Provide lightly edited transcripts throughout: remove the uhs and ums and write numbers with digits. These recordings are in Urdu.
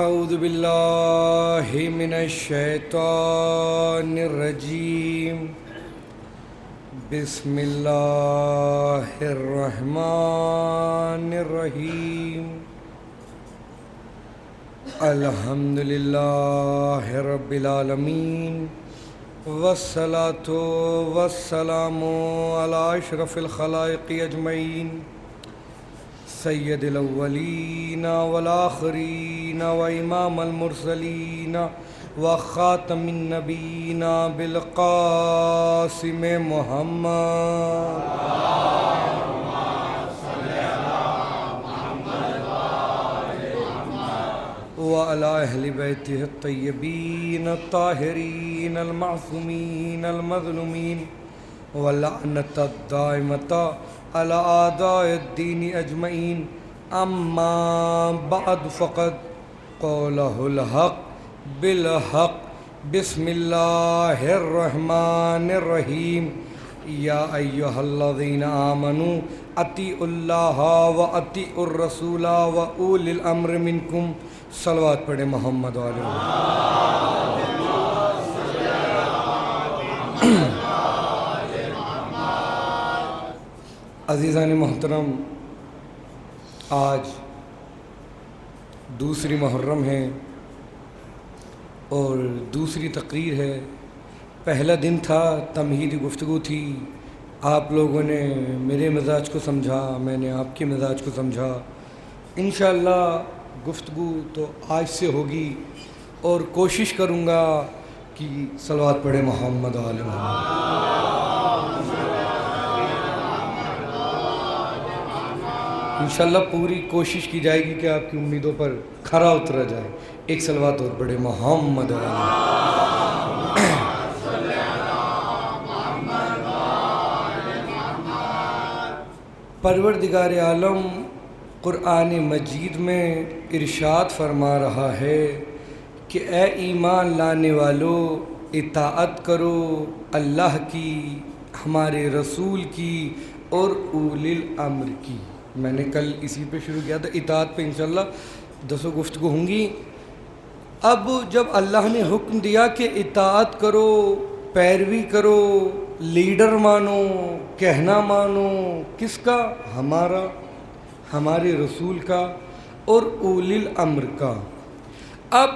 اعوذ باللہ من الشیطان الرجیم بسم اللہ الرحمن الرحیم الحمد للہ رب العالمین والصلاة والسلام علی اشرف الخلائق اجمعین سید الاولین والآخرین وامام المرسلین وخاتم النبیین بالقاسم محمد وعلى أهل بيته الطيبين الطاهرين المعصومين المظلومين واللعنة الدائمة على أعداء الدين أجمعين أما بعد فقد قاله الحق بالحق بسم الله الرحمن الرحيم يا أيها الذين آمنوا أطيعوا الله وأطيعوا الرسول وأولي الأمر منكم صلوات پڑھیں محمد علیہ عزیزان محترم، آج دوسری محرم ہے اور دوسری تقریر ہے۔ پہلا دن تھا، تمہیدی گفتگو تھی، آپ لوگوں نے میرے مزاج کو سمجھا، میں نے آپ کے مزاج کو سمجھا۔ انشاءاللہ گفتگو تو آج سے ہوگی اور کوشش کروں گا کہ صلوات پڑھے محمد علیہ محمد۔ انشاءاللہ پوری کوشش کی جائے گی کہ آپ کی امیدوں پر کھرا اترا جائے۔ ایک صلوات اور پڑھے محمد علیہ پروردگار عالم قرآن مجید میں ارشاد فرما رہا ہے کہ اے ایمان لانے والو، اطاعت کرو اللہ کی، ہمارے رسول کی اور اولی الامر کی۔ میں نے کل اسی پہ شروع کیا تھا، اطاعت پہ انشاءاللہ 10 گفتگو ہوں گی۔ اب جب اللہ نے حکم دیا کہ اطاعت کرو، پیروی کرو، لیڈر مانو، کہنا مانو، کس کا؟ ہمارا، ہمارے رسول کا اور اولی الامر کا۔ اب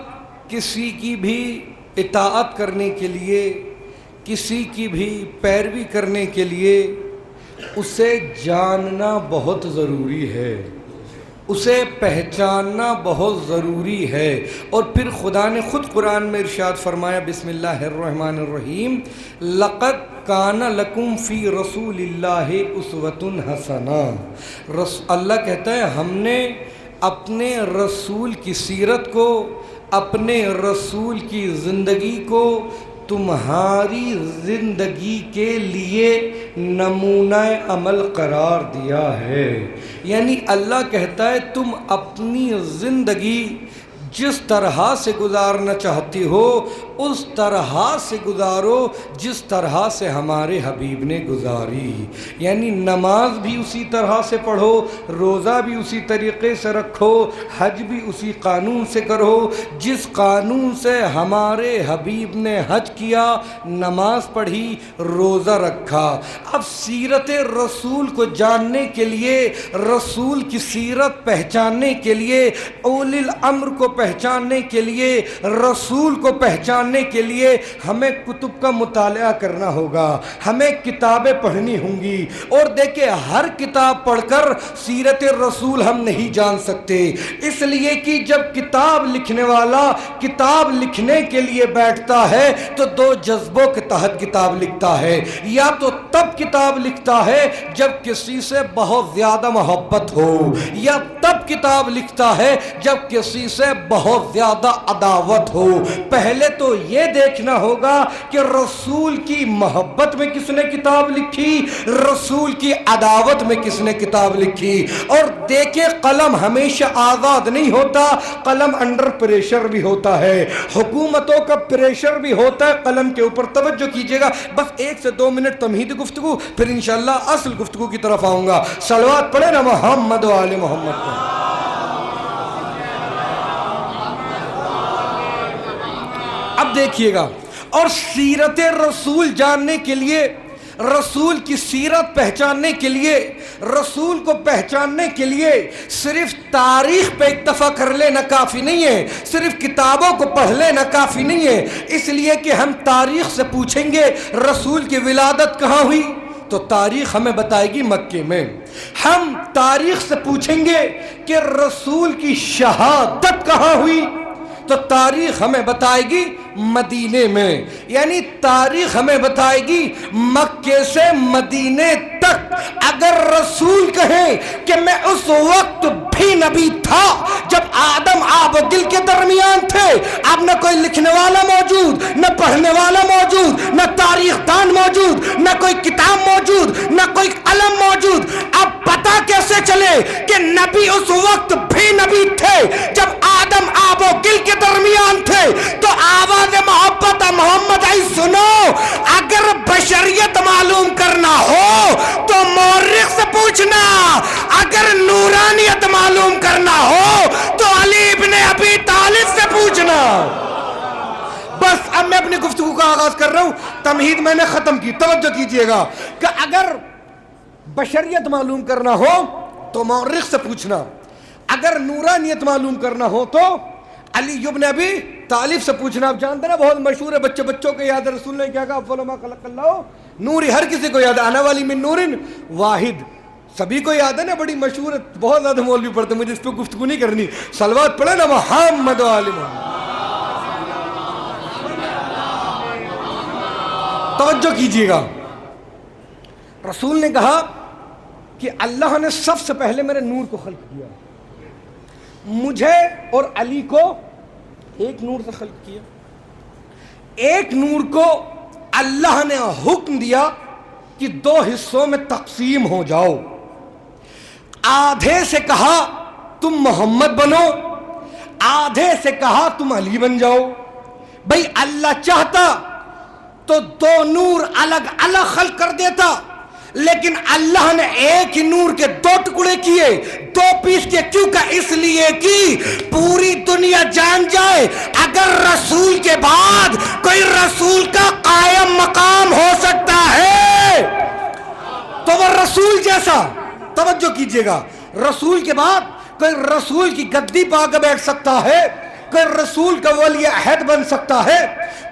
کسی کی بھی اطاعت کرنے کے لیے، کسی کی بھی پیروی کرنے کے لیے اسے جاننا بہت ضروری ہے، اسے پہچاننا بہت ضروری ہے۔ اور پھر خدا نے خود قرآن میں ارشاد فرمایا، بسم اللہ الرحمن الرحیم، لقد کان لکم فی رسول اللہ اسوۃ حسنہ۔ اللہ کہتا ہے ہم نے اپنے رسول کی سیرت کو، اپنے رسول کی زندگی کو تمہاری زندگی کے لیے نمونہ عمل قرار دیا ہے۔ یعنی اللہ کہتا ہے تم اپنی زندگی جس طرح سے گزارنا چاہتی ہو اس طرح سے گزارو جس طرح سے ہمارے حبیب نے گزاری۔ یعنی نماز بھی اسی طرح سے پڑھو، روزہ بھی اسی طریقے سے رکھو، حج بھی اسی قانون سے کرو جس قانون سے ہمارے حبیب نے حج کیا، نماز پڑھی، روزہ رکھا۔ اب سیرت رسول کو جاننے کے لیے، رسول کی سیرت پہچاننے کے لیے، اولی الامر کو پہچاننے کے لیے، رسول کو پہچاننے کے لیے ہمیں کتب کا مطالعہ کرنا ہوگا، ہمیں کتابیں پڑھنی ہوں گی۔ اور دیکھیں ہر کتاب پڑھ کر سیرت رسول ہم نہیں جان سکتے، اس لیے کہ جب کتاب لکھنے والا کتاب لکھنے کے لیے بیٹھتا ہے تو 2 جذبوں کے تحت کتاب لکھتا ہے۔ یا تو تب کتاب لکھتا ہے جب کسی سے بہت زیادہ محبت ہو، یا تب کتاب لکھتا ہے جب کسی سے بہت زیادہ عداوت ہو۔ پہلے تو یہ دیکھنا ہوگا کہ رسول کی محبت میں کس نے کتاب لکھی، رسول کی عداوت میں کس نے کتاب لکھی۔ اور دیکھیں قلم ہمیشہ آزاد نہیں ہوتا، قلم انڈر پریشر بھی ہوتا ہے، حکومتوں کا پریشر بھی ہوتا ہے قلم کے اوپر۔ توجہ کیجئے گا، بس 1 سے 2 منٹ تمہیدی گفتگو، پھر انشاءاللہ اصل گفتگو کی طرف آؤں گا۔ صلوات پڑھیں نا محمد و آل محمد کو۔ دیکھیے گا، اور سیرت رسول جاننے کے لیے، رسول کی سیرت پہچاننے کے لیے، رسول کو پہچاننے کے لیے صرف تاریخ پہ اکتفا کر لینا کافی نہیں ہے، صرف کتابوں کو پڑھ لینا کافی نہیں ہے، اس لیے کہ ہم تاریخ سے پوچھیں گے رسول کی ولادت کہاں ہوئی تو تاریخ ہمیں بتائے گی مکے میں، ہم تاریخ سے پوچھیں گے کہ رسول کی شہادت کہاں ہوئی تو تاریخ ہمیں بتائے گی مدینے میں، یعنی تاریخ ہمیں بتائے گی مکے سے مدینے تک۔ اگر رسول کہیں کہ میں اس وقت بھی نبی تھا جب آدم آب و گل کے درمیان تھے، اب نہ کوئی لکھنے والا موجود، نہ پڑھنے والا موجود، نہ تاریخ دان موجود، نہ کوئی کتاب موجود، نہ کوئی علم موجود، اب پتہ کیسے چلے کہ نبی اس وقت بھی نبی تھے جب آدم آب و گل کے درمیان تھے؟ تو آواز محبت محمد آئی سنو، اگر بشریت معلوم کرنا ہو تو مورخ سے پوچھنا، اگر نورانیت معلوم کرنا ہو تو علی ابن ابی طالب سے پوچھنا۔ بس اب میں اپنی گفتگو کا آغاز کر رہا ہوں، تمہید میں نے ختم کی، توجہ کیجئے گا کہ اگر بشریت معلوم کرنا ہو تو مورخ سے پوچھنا، اگر نورانیت معلوم کرنا ہو تو علی ابن ابی طالب سے پوچھنا۔ آپ جانتے نا بہت مشہور ہے، بچوں کو یاد ہے، رسول نے کیا کہا، اول ما خلق اللہ نور، ہر کسی کو یاد ہے، انا والی من نور واحد، سبھی کو یاد ہے نا، بڑی مشہور ہے، بہت زیادہ مولوی پڑھتے ہیں، مجھے اس پہ گفتگو نہیں کرنی، صلوات پڑھے نا محمد و آل محمد۔ توجہ کیجئے گا، رسول نے کہا کہ اللہ نے سب سے پہلے میرے نور کو خلق کیا، مجھے اور علی کو ایک نور سے خلق کیا، ایک نور کو اللہ نے حکم دیا کہ دو حصوں میں تقسیم ہو جاؤ، آدھے سے کہا تم محمد بنو، آدھے سے کہا تم علی بن جاؤ۔ بھئی اللہ چاہتا تو دو نور الگ الگ خلق کر دیتا، لیکن اللہ نے ایک ہی نور کے دو ٹکڑے کیے، دو پیس کیے، کیوں کہ اس لیے کہ پوری دنیا جان جائے اگر رسول کے بعد کوئی رسول کا قائم مقام ہو سکتا ہے تو وہ رسول جیسا، توجہ کیجئے گا، رسول کے بعد کوئی رسول کی گدی پا کے بیٹھ سکتا ہے، کوئی رسول کا ولی عہد بن سکتا ہے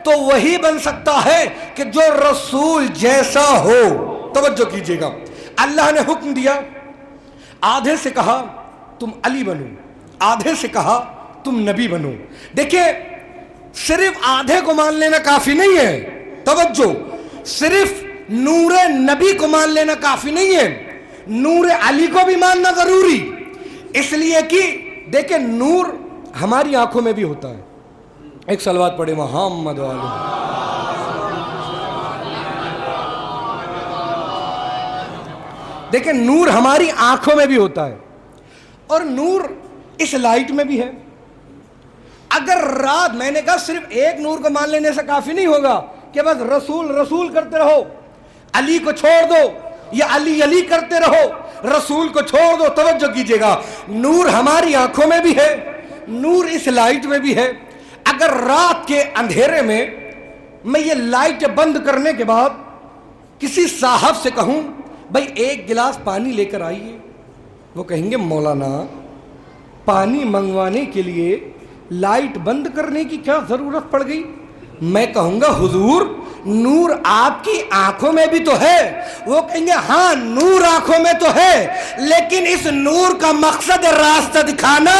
تو وہی بن سکتا ہے کہ جو رسول جیسا ہو۔ توجہ کیجئے گا، اللہ نے حکم دیا، آدھے سے کہا تم علی بنو، آدھے سے کہا تم نبی بنو۔ دیکھیں صرف آدھے کو مان لینا کافی نہیں ہے، توجہ، صرف نور نبی کو مان لینا کافی نہیں ہے، نور علی کو بھی ماننا ضروری، اس لیے کہ دیکھیں نور ہماری آنکھوں میں بھی ہوتا ہے، ایک صلوات پڑھے محمد و آلہ۔ دیکھیں نور ہماری آنکھوں میں بھی ہوتا ہے اور نور اس لائٹ میں بھی ہے۔ اگر رات، میں نے کہا صرف ایک نور کو مان لینے سے کافی نہیں ہوگا کہ بس رسول رسول کرتے رہو، علی کو چھوڑ دو یا علی علی کرتے رہو، رسول کو چھوڑ دو۔ توجہ کیجئے گا، نور ہماری آنکھوں میں بھی ہے، نور اس لائٹ میں بھی ہے۔ اگر رات کے اندھیرے میں یہ لائٹ بند کرنے کے بعد کسی صاحب سے کہوں بھائی ایک گلاس پانی لے کر آئیے، وہ کہیں گے مولانا پانی منگوانے کے لیے لائٹ بند کرنے کی کیا ضرورت پڑ گئی؟ میں کہوں گا حضور نور آپ کی آنکھوں میں بھی تو ہے۔ وہ کہیں گے ہاں نور آنکھوں میں تو ہے، لیکن اس نور کا مقصد راستہ دکھانا،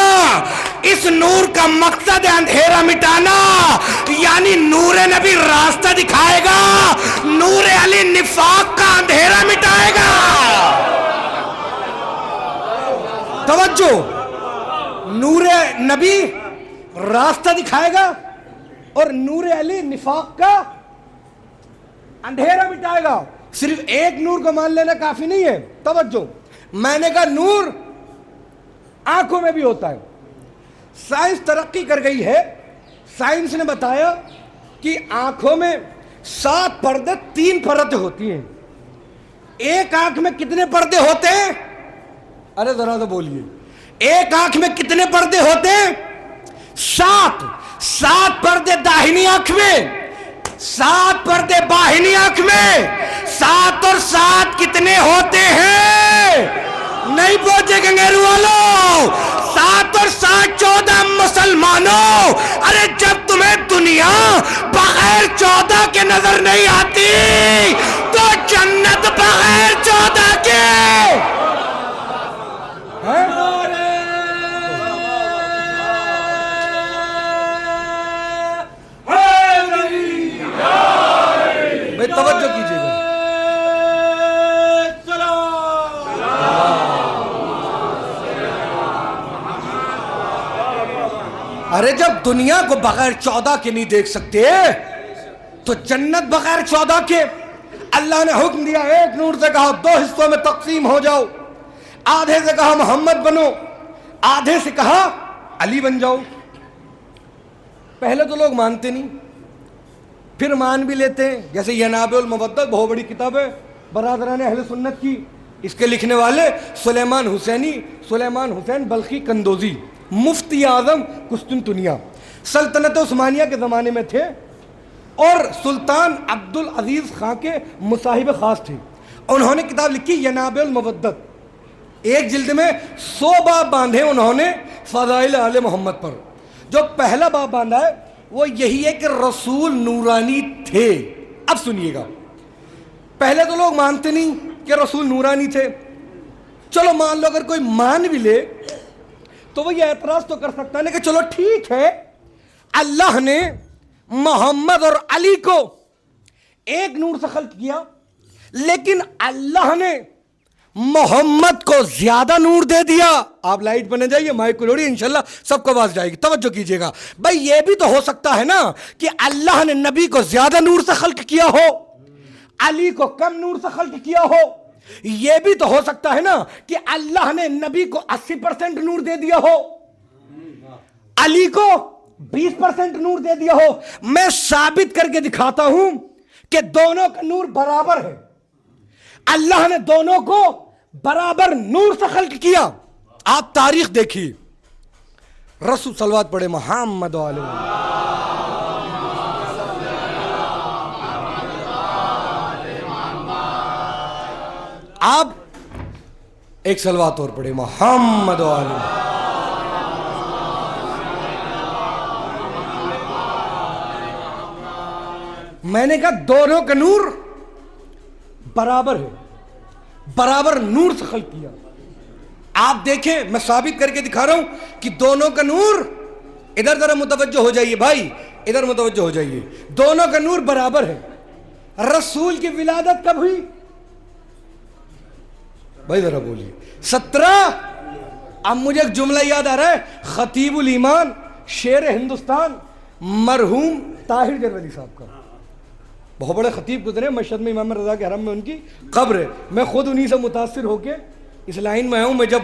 اس نور کا مقصد اندھیرا مٹانا، یعنی نور نبی راستہ دکھائے گا، نور علی نفاق کا اندھیرا مٹائے گا۔ توجہ، نور نبی راستہ دکھائے گا اور نور علی نفاق کا اندھیرا مٹائے گا۔ صرف ایک نور کو مان لینا کافی نہیں ہے۔ توجہ، میں نے کہا نور آنکھوں میں بھی ہوتا ہے۔ سائنس ترقی کر گئی ہے، سائنس نے بتایا کہ آنکھوں میں 7 پردے 3 پرتیں ہوتی ہیں۔ ایک آنکھ میں کتنے پردے ہوتے ہیں؟ ارے ذرا تو بولیے، ایک آنکھ میں کتنے پردے ہوتے ہیں؟ 7 7 پردے داہنی آنکھ میں، 7 پردے باہنی آنکھ میں، 7 اور 7 کتنے ہوتے ہیں؟ نہیں پہنچے گنگیرو والوں، 7 اور 7 14 مسلمانوں۔ ارے جب تمہیں دنیا بغیر 14 کے نظر نہیں آتی تو جنت بغیر 14 کے بھائی توجہ کیجئے گا۔ ارے جب دنیا کو بغیر 14 کے نہیں دیکھ سکتے تو جنت بغیر 14 کے؟ اللہ نے حکم دیا، ایک نور سے کہا 2 حصوں میں تقسیم ہو جاؤ، آدھے سے کہا محمد بنو، آدھے سے کہا علی بن جاؤ۔ پہلے تو لوگ مانتے نہیں، پھر مان بھی لیتے ہیں، جیسے ینابع المودت بہت بڑی کتاب ہے برادران اہل سنت کی، اس کے لکھنے والے سلیمان حسین بلخی قندوزی، مفتی اعظم قسطنطنیہ، سلطنت عثمانیہ کے زمانے میں تھے اور سلطان عبدالعزیز خان کے مصاحب خاص تھے۔ انہوں نے کتاب لکھی ینابع المودت، ایک جلد میں 100 باب باندھے انہوں نے فضائل آل محمد پر۔ جو پہلا باب باندھا ہے وہ یہی ہے کہ رسول نورانی تھے۔ اب سنیے گا، پہلے تو لوگ مانتے نہیں کہ رسول نورانی تھے، چلو مان لو، اگر کوئی مان بھی لے تو وہ یہ اعتراض تو کر سکتا ہے کہ چلو ٹھیک ہے، اللہ نے محمد اور علی کو ایک نور سے خلق کیا، لیکن اللہ نے محمد کو زیادہ نور دے دیا۔ آپ لائٹ بنے جائیے، مائک کو لوڑی، انشاءاللہ سب کو آواز جائے گی، توجہ کیجئے گا۔ بھائی یہ بھی تو ہو سکتا ہے نا کہ اللہ نے نبی کو زیادہ نور سے خلق کیا ہو، علی کو کم نور سے خلق کیا ہو۔ یہ بھی تو ہو سکتا ہے نا کہ اللہ نے نبی کو 80% نور دے دیا ہو، علی کو 20% نور دے دیا ہو۔ میں ثابت کر کے دکھاتا ہوں کہ دونوں کا نور برابر ہے، اللہ نے دونوں کو برابر نور سے خلق کیا۔ آپ تاریخ دیکھیے، رسول صلوات پڑھے محمد علیہ، آپ ایک صلوات اور پڑھے محمد علیہ۔ میں نے کہا دونوں کا نور برابر ہے، برابر نور سے خلق کیا۔ آپ دیکھیں، میں ثابت کر کے دکھا رہا ہوں کہ دونوں کا نور، ادھر ذرا متوجہ ہو جائیے بھائی، ادھر متوجہ ہو جائیے، دونوں کا نور برابر ہے۔ رسول کی ولادت کب ہوئی بھائی؟ ذرا بولیے۔ 17۔ اب مجھے ایک جملہ یاد آ رہا ہے، خطیب الایمان شیر ہندوستان مرحوم طاہر جرولی صاحب کا، بہت بڑے خطیب گزرے، مشہد میں امام رضا کے حرم میں ان کی قبر ہے۔ میں خود انہی سے متاثر ہو کے اس لائن میں آیا ہوں۔ میں جب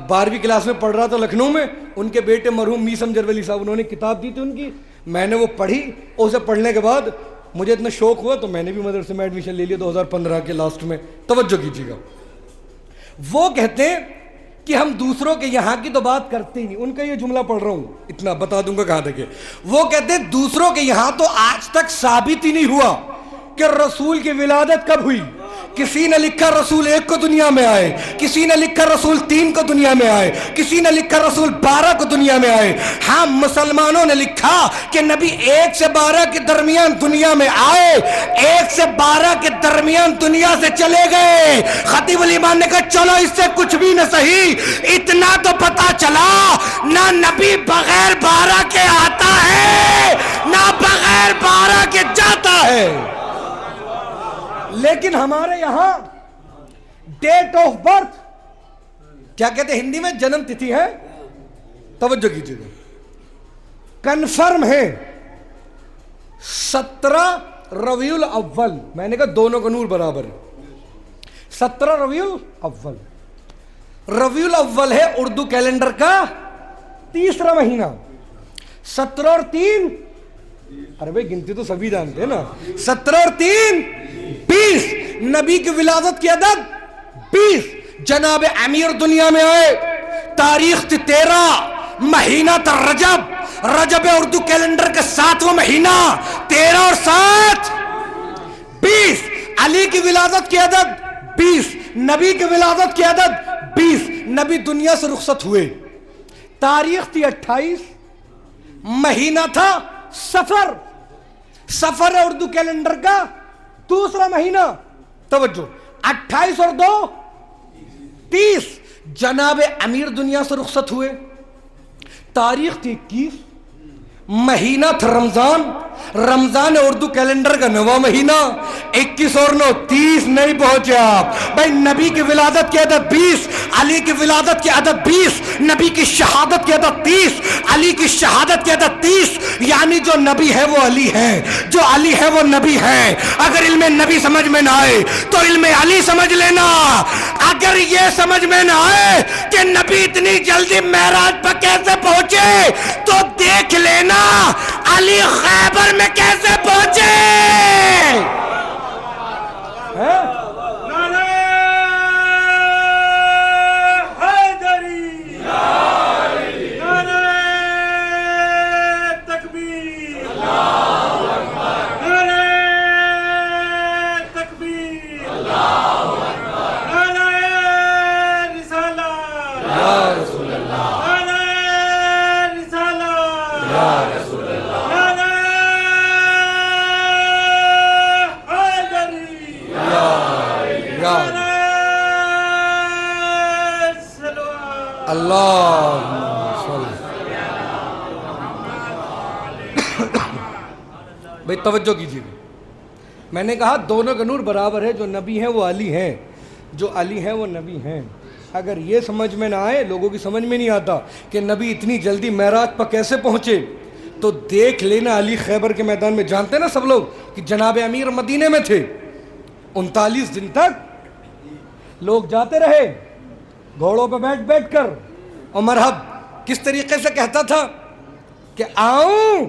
12ویں کلاس میں پڑھ رہا تھا لکھنؤ میں، ان کے بیٹے مرحوم میسم جرولی صاحب، انہوں نے کتاب دی تھی ان کی، میں نے وہ پڑھی، اور اسے پڑھنے کے بعد مجھے اتنا شوق ہوا تو میں نے بھی مدرسے میں ایڈمیشن لے لیا 2015 کے لاسٹ میں۔ توجہ کیجیے گا، وہ کہتے ہیں کہ ہم دوسروں کے یہاں کی تو بات کرتے ہی نہیں، ان کا یہ جملہ پڑھ رہا ہوں، اتنا بتا دوں گا کہاں تک ہے۔ وہ کہتے ہیں دوسروں کے یہاں تو آج تک ثابت ہی نہیں ہوا کہ رسول کی ولادت کب ہوئی۔ کسی نے لکھا رسول 1 کو دنیا میں آئے، کسی نے لکھا رسول 3 کو دنیا میں آئے، کسی نے لکھا رسول 12 کو دنیا میں آئے۔ ہاں، مسلمانوں نے لکھا کہ نبی 1 سے 12 کے درمیان دنیا میں آئے، 1 سے 12 کے درمیان دنیا سے چلے گئے۔ خطیب الایمان نے کہا چلو اس سے کچھ بھی نہ صحیح، اتنا تو پتا چلا نہ نبی بغیر 12 کے آتا ہے نہ بغیر 12 کے جاتا ہے۔ لیکن ہمارے یہاں ڈیٹ آف برتھ کیا کہتے ہیں ہندی میں؟ جنم تتھی ہے، توجہ کیجیے گا، کنفرم ہے 17 ربیع الاول۔ میں نے کہا دونوں کا نور برابر ہے، 17 ربیع الاول۔ ربیع الاول ہے اردو کیلنڈر کا 3واں مہینہ، 17 اور 3، ارے بھائی گنتی تو سبھی جانتے ہیں نا، 17 اور 3 20۔ نبی کی ولادت کی عدد 20۔ جناب امیر دنیا میں آئے، تاریخ تھی 13، مہینہ تھا رجب، رجب اردو کیلنڈر کا 7واں مہینہ، 13 اور 7 20، علی کی ولادت کی عدد 20، نبی کی ولادت کی عدد 20، نبی دنیا سے رخصت ہوئے، تاریخ تھی 28، مہینہ تھا سفر، سفر ہے اردو کیلنڈر کا دوسرا مہینہ، توجہ 28 اور 2 30، جناب امیر دنیا سے رخصت ہوئے، تاریخ تھی 21، مہینہ تھا رمضان، رمضان اردو کیلنڈر کا 9واں مہینہ، 21 اور 9 30 نہیں پہنچے آپ بھائی۔ نبی کی ولادت کی عدد 20، علی کی ولادت کی عدد 20، نبی کی شہادت کی عدد 30، علی کی شہادت کی عدد 30، یعنی جو نبی ہے وہ علی ہے، جو علی ہے وہ نبی ہے۔ اگر علم نبی سمجھ میں نہ آئے تو علم علی سمجھ لینا، اگر یہ سمجھ میں نہ آئے کہ نبی اتنی جلدی معراج پر کیسے پہنچے تو دیکھ لینا علی خیبر میں کیسے پہنچے۔ نعرہ حیدری، نعرہ تکبیر، نعرہ تکبیر، نعرہ رسالت، نعرہ رسالت، نعرہ حیدری، نعرہ صلوات۔ اللہ بھئی توجہ کیجئے، میں نے کہا دونوں کا نور برابر ہے، جو نبی ہیں وہ علی ہیں، جو علی ہیں وہ نبی ہیں۔ اگر یہ سمجھ میں نہ آئے، لوگوں کی سمجھ میں نہیں آتا کہ نبی اتنی جلدی معراج پر کیسے پہنچے، تو دیکھ لینا علی خیبر کے میدان میں۔ جانتے نا سب لوگ کہ جناب امیر مدینے میں تھے، 39 دن تک لوگ جاتے رہے گھوڑوں پہ بیٹھ بیٹھ کر، اور مرحب کس طریقے سے کہتا تھا کہ آؤں،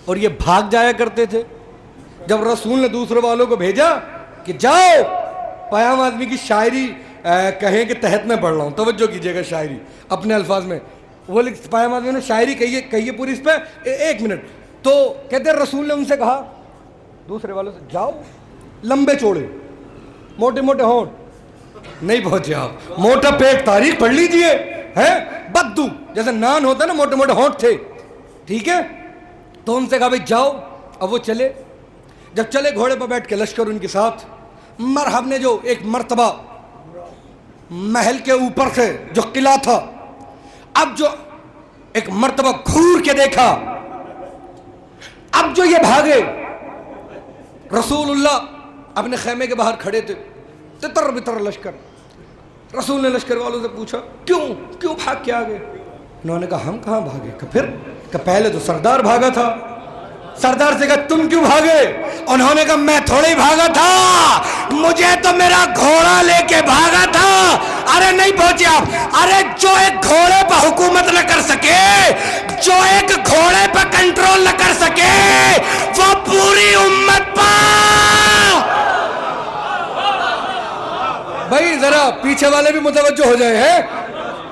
اور یہ بھاگ جایا کرتے تھے۔ جب رسول نے دوسرے والوں کو بھیجا کہ جاؤ، پیام آدمی کی شاعری کہیں کہ تحت میں پڑھ رہا ہوں، توجہ کیجئے گا، شاعری اپنے الفاظ میں، وہ پیام آدمی نے شاعری کہیے پوری، اس پہ 1 منٹ۔ تو کہتے ہیں رسول نے ان سے کہا دوسرے والوں سے، جاؤ، لمبے چوڑے، موٹے موٹے ہونٹ، نہیں پہنچے آپ، موٹا پیٹ، تاریخ پڑھ لیجئے، ہیں بدو جیسے نان ہوتا ہے نا، موٹے موٹے ہونٹ تھے، ٹھیک ہے۔ تو ان سے کہا بھائی جاؤ، اب وہ چلے، جب چلے گھوڑے پر بیٹھ کے لشکر ان کے ساتھ، مرحب نے جو ایک مرتبہ محل کے اوپر سے جو قلعہ تھا، اب جو ایک مرتبہ گھور کے دیکھا، اب جو یہ بھاگے، رسول اللہ اپنے خیمے کے باہر کھڑے تھے، تتر بتر لشکر۔ رسول نے لشکر والوں سے پوچھا کیوں بھاگ کے آگے؟ انہوں نے کہا ہم کہاں بھاگے، کہ پھر کہ پہلے تو سردار بھاگا تھا۔ سردار سے کہا تم کیوں بھاگے؟ انہوں نے کہا میں تھوڑی بھاگا تھا، مجھے تو میرا گھوڑا لے کے بھاگا تھا۔ ارے نہیں پہنچے آپ، ارے جو ایک گھوڑے پر حکومت نہ کر سکے، جو ایک گھوڑے پر کنٹرول نہ کر سکے، وہ پوری امت پر۔ بھائی ذرا پیچھے والے بھی متوجہ ہو جائے ہیں،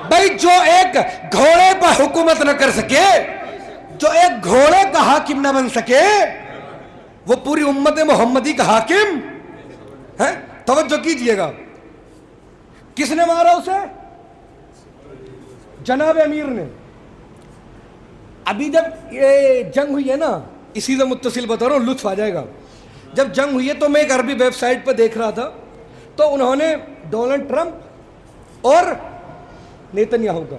بھائی جو ایک گھوڑے پر حکومت نہ کر سکے، جو ایک گھوڑے کا حاکم نہ بن سکے، وہ پوری امت محمدی کا حاکم ہے۔ توجہ کیجئے گا، کس نے مارا اسے؟ جناب امیر نے۔ ابھی جب یہ جنگ ہوئی ہے نا، اسی سے متصل بتا رہا ہوں، لطف آ جائے گا۔ جب جنگ ہوئی ہے تو میں ایک عربی ویب سائٹ پہ دیکھ رہا تھا، تو انہوں نے ڈونلڈ ٹرمپ اور نیتن یاہو کا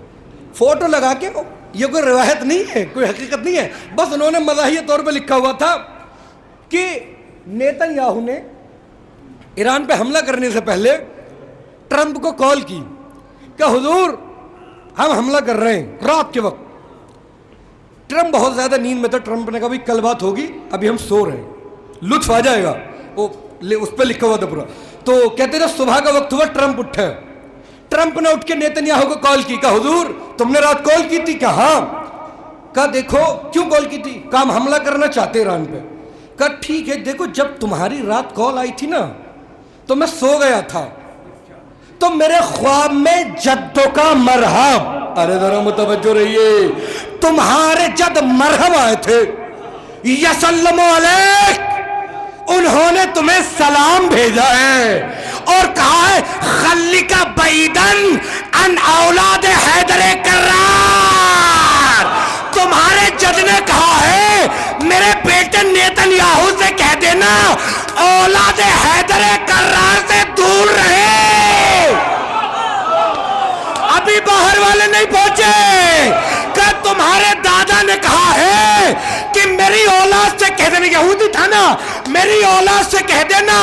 فوٹو لگا کے، یہ کوئی روایت نہیں ہے، کوئی حقیقت نہیں ہے، بس انہوں نے مزاحیہ طور پہ لکھا ہوا تھا کہ نیتن یاہو نے ایران پہ حملہ کرنے سے پہلے ٹرمپ کو کال کی کہ حضور ہم حملہ کر رہے ہیں رات کے وقت۔ ٹرمپ بہت زیادہ نیند میں تھا، ٹرمپ نے کہا بھائی کل بات ہوگی، ابھی ہم سو رہے ہیں، لطف آ جائے گا، وہ اس پہ لکھا ہوا تھا پورا۔ تو کہتے ہیں صبح کا وقت ہوا، ٹرمپ اٹھا، ٹرمپ نے اٹھ کے نیتن یاہو کو کال کی، کہا حضور تم نے رات کال کی تھی؟ کہا ہاں۔ کہا دیکھو کیوں کال کی تھی؟ کہا ہم حملہ کرنا چاہتے ایران پہ۔ کہا ٹھیک ہے، دیکھو جب تمہاری رات کال آئی تھی نا تو میں سو گیا تھا، تو میرے خواب میں جدوں کا مرہم ارے ذرا متوجہ رہیے، تمہارے جد مرہم آئے تھے یسلم علیک، انہوں نے تمہیں سلام بھیجا ہے اور کہا ہے خلک بعیدن عن اولاد حیدر کرار۔ تمہارے جد نے کہا ہے میرے بیٹے نیتن یاہو سے کہہ دینا اولاد حیدر کرار سے دور رہے۔ ابھی باہر والے نہیں پہنچے کہ تمہارے دادا نے کہا ہے کہ میری اولاد سے کہہ دینا، یہودی تھا نا، میری اولاد سے کہہ دینا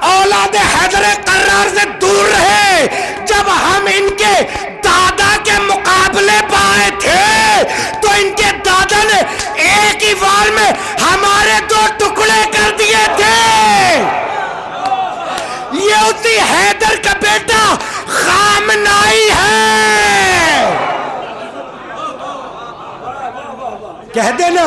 اولاد حیدر کرار سے دور رہے۔ جب ہم ان کے دادا کے مقابلے پائے تھے تو ان کے دادا نے ایک ہی وار میں ہمارے 2 ٹکڑے کر دیے تھے۔ یہ اسی حیدر کا بیٹا خامنائی ہے۔ کہہ دینا،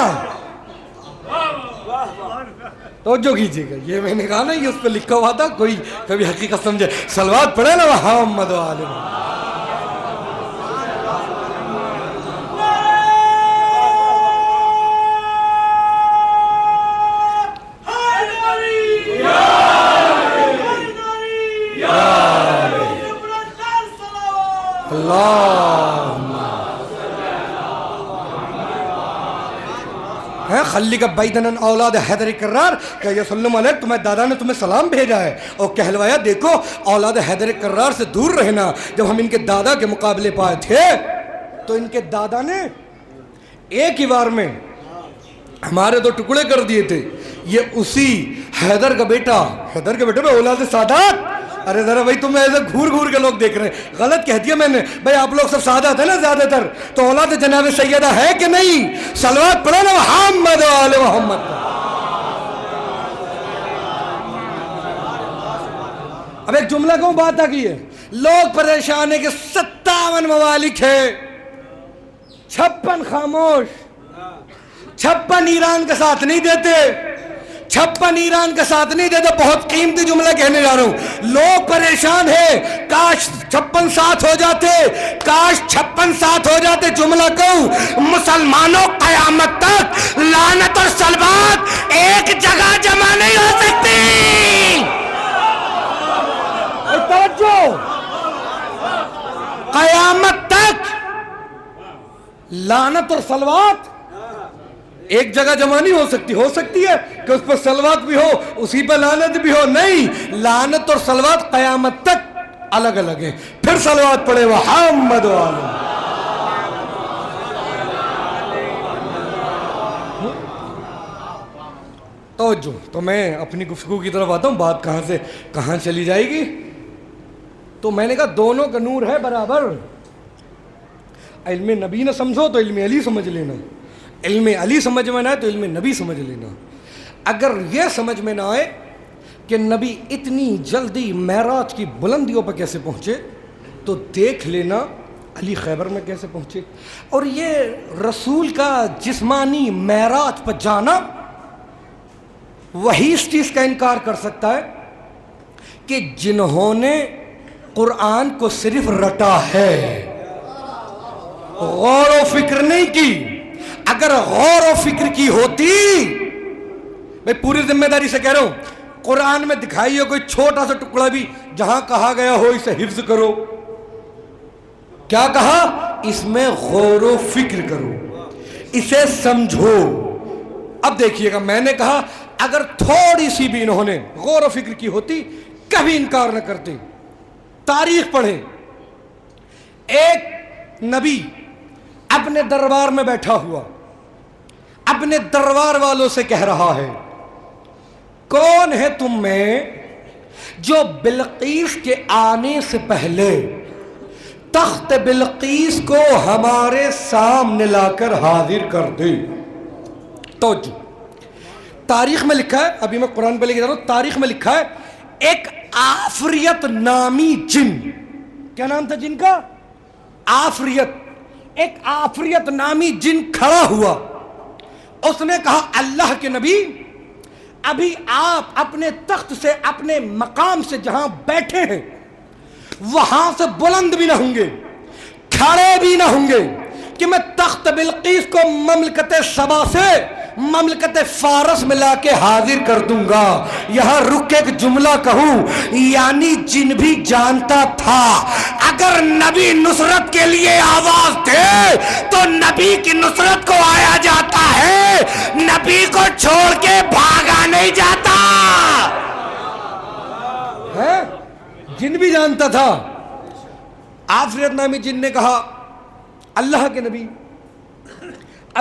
توجہ کیجیے گا، یہ میں نے کہا نا، یہ اس پہ لکھا ہوا تھا، کوئی کبھی حقیقت سمجھے، صلوات پڑھے نا محمد و آل محمد۔ خلک بعیدن عن اولاد حیدر کرار کہ یسلم علیک، تمہیں دادا نے تمہیں سلام بھیجا ہے اور کہلوایا دیکھو اولاد حیدر کرار سے دور رہنا۔ جب ہم ان کے دادا کے مقابلے پائے تھے تو ان کے دادا نے ایک ہی بار میں ہمارے 2 ٹکڑے کر دیے تھے۔ یہ اسی حیدر کا بیٹا، حیدر کے بیٹے میں اولاد سادات۔ ارے ذرا بھائی تم ایسے گھور گھور کے لوگ دیکھ رہے ہیں، غلط کہہ دیا میں نے بھائی، آپ لوگ سب سادات ہیں نا زیادہ تر، تو اولاد جناب سیدہ ہے کہ نہیں؟ صلوات پڑھو نا محمد و آل محمد۔ اب ایک جملہ کہوں، بات آ گئی ہے، لوگ پریشان ہیں کہ 57 ممالک ہے، 56 خاموش، 56 ایران کا ساتھ نہیں دیتے، 56 ایران کا ساتھ نہیں دیتا۔ بہت قیمتی جملہ کہنے جا رہا ہوں، لوگ پریشان ہیں، کاش 56 ساتھ ہو جاتے، کاش 56 ساتھ ہو جاتے۔ جملہ کہوں، مسلمانوں قیامت تک لعنت اور صلوات ایک جگہ جمع نہیں ہو سکتی۔ توجہ، قیامت تک لعنت اور صلوات ایک جگہ جمع نہیں ہو سکتی۔ ہو سکتی ہے کہ اس پر صلوات بھی ہو، اسی پر لعنت بھی ہو، نہیں، لعنت اور صلوات قیامت تک الگ الگ ہیں۔ پھر صلوات پڑھے محمد و آل محمد۔ توجہ، تو میں اپنی گفتگو کی طرف آتا ہوں، بات کہاں سے کہاں چلی جائے گی۔ تو میں نے کہا دونوں کا نور ہے برابر۔ علم نبی نہ سمجھو تو علم علی سمجھ لینا، علم علی سمجھ میں نہ آئے تو علم نبی سمجھ لینا۔ اگر یہ سمجھ میں نہ آئے کہ نبی اتنی جلدی معراج کی بلندیوں پر کیسے پہنچے تو دیکھ لینا علی خیبر میں کیسے پہنچے۔ اور یہ رسول کا جسمانی معراج پر جانا، وہی اس چیز کا انکار کر سکتا ہے کہ جنہوں نے قرآن کو صرف رٹا ہے، غور و فکر نہیں کی۔ اگر غور و فکر کی ہوتی، میں پوری ذمہ داری سے کہہ رہا ہوں، قرآن میں دکھائیے کوئی چھوٹا سا ٹکڑا بھی جہاں کہا گیا ہو اسے حفظ کرو، کیا کہا؟ اس میں غور و فکر کرو، اسے سمجھو۔ اب دیکھیے گا، میں نے کہا اگر تھوڑی سی بھی انہوں نے غور و فکر کی ہوتی کبھی انکار نہ کرتے۔ تاریخ پڑھیں، ایک نبی اپنے دربار میں بیٹھا ہوا اپنے دربار والوں سے کہہ رہا ہے، کون ہے تم میں جو بلقیس کے آنے سے پہلے تخت بلقیس کو ہمارے سامنے لا کر حاضر کر دے؟ توجہ، تاریخ میں لکھا ہے، ابھی میں قرآن پہ لے کے جا رہا ہوں، تاریخ میں لکھا ہے ایک آفریت نامی جن، کیا نام تھا جن کا؟ آفریت۔ ایک آفریت نامی جن کھڑا ہوا، اس نے کہا اللہ کے نبی، ابھی آپ اپنے تخت سے، اپنے مقام سے جہاں بیٹھے ہیں وہاں سے بلند بھی نہ ہوں گے، کھڑے بھی نہ ہوں گے کہ میں تخت بلقیس کو مملکت سبا سے مملکت فارس میں لا کے حاضر کر دوں گا. یہاں رک کے ایک جملہ کہوں، یعنی جن بھی جانتا تھا اگر نبی نصرت کے لیے آواز دے تو نبی کی نصرت کو آیا جاتا ہے، نبی کو چھوڑ کے بھاگا نہیں جاتا ہے. جن بھی جانتا تھا. آفریت نامی جن نے کہا اللہ کے نبی